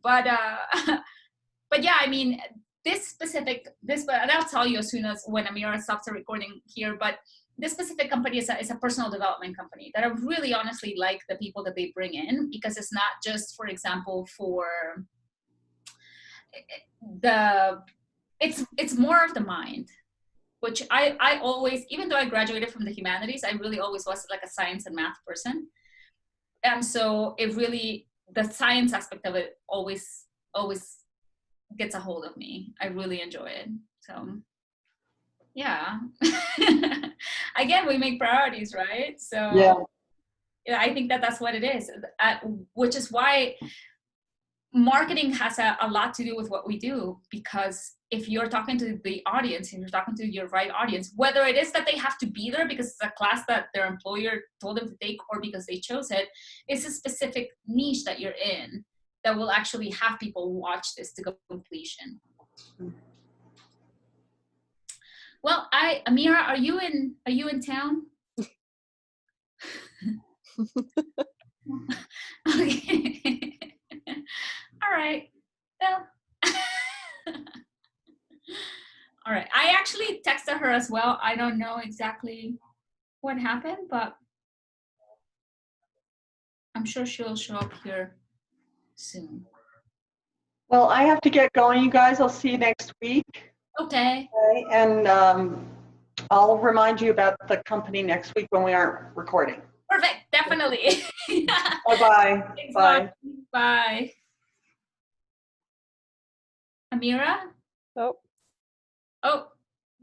But yeah, I mean, and I'll tell you as soon as when Amira stops the recording here, but this specific company is a personal development company that I really honestly like the people that they bring in, because it's not just, for example, it's more of the mind, which I always, even though I graduated from the humanities, I really always was like a science and math person. And so it really, the science aspect of it always gets a hold of me. I really enjoy it. So yeah. Again, we make priorities, right? So yeah, I think that's what it is, which is why marketing has a lot to do with what we do, because if you're talking to the audience and you're talking to your right audience, whether it is that they have to be there because it's a class that their employer told them to take or because they chose it, it's a specific niche that you're in that will actually have people watch this to completion. Well, Amira, are you in town? Okay. All right. Well. All right. I actually texted her as well. I don't know exactly what happened, but I'm sure she'll show up here soon. Well, I have to get going, you guys. I'll see you next week. Okay. Okay, and I'll remind you about the company next week when we aren't recording. Perfect. Definitely. Bye-bye. Thanks, Bye. Bye. Amira? Oh, Oh,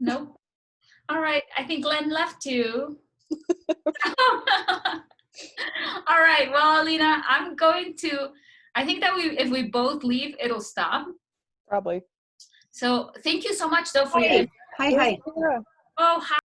no. All right. I think Glenn left too. All right. Well, Alina, I think that if we both leave, it'll stop. probably. So thank you so much, though, for your. Hi. Yeah. Oh, hi.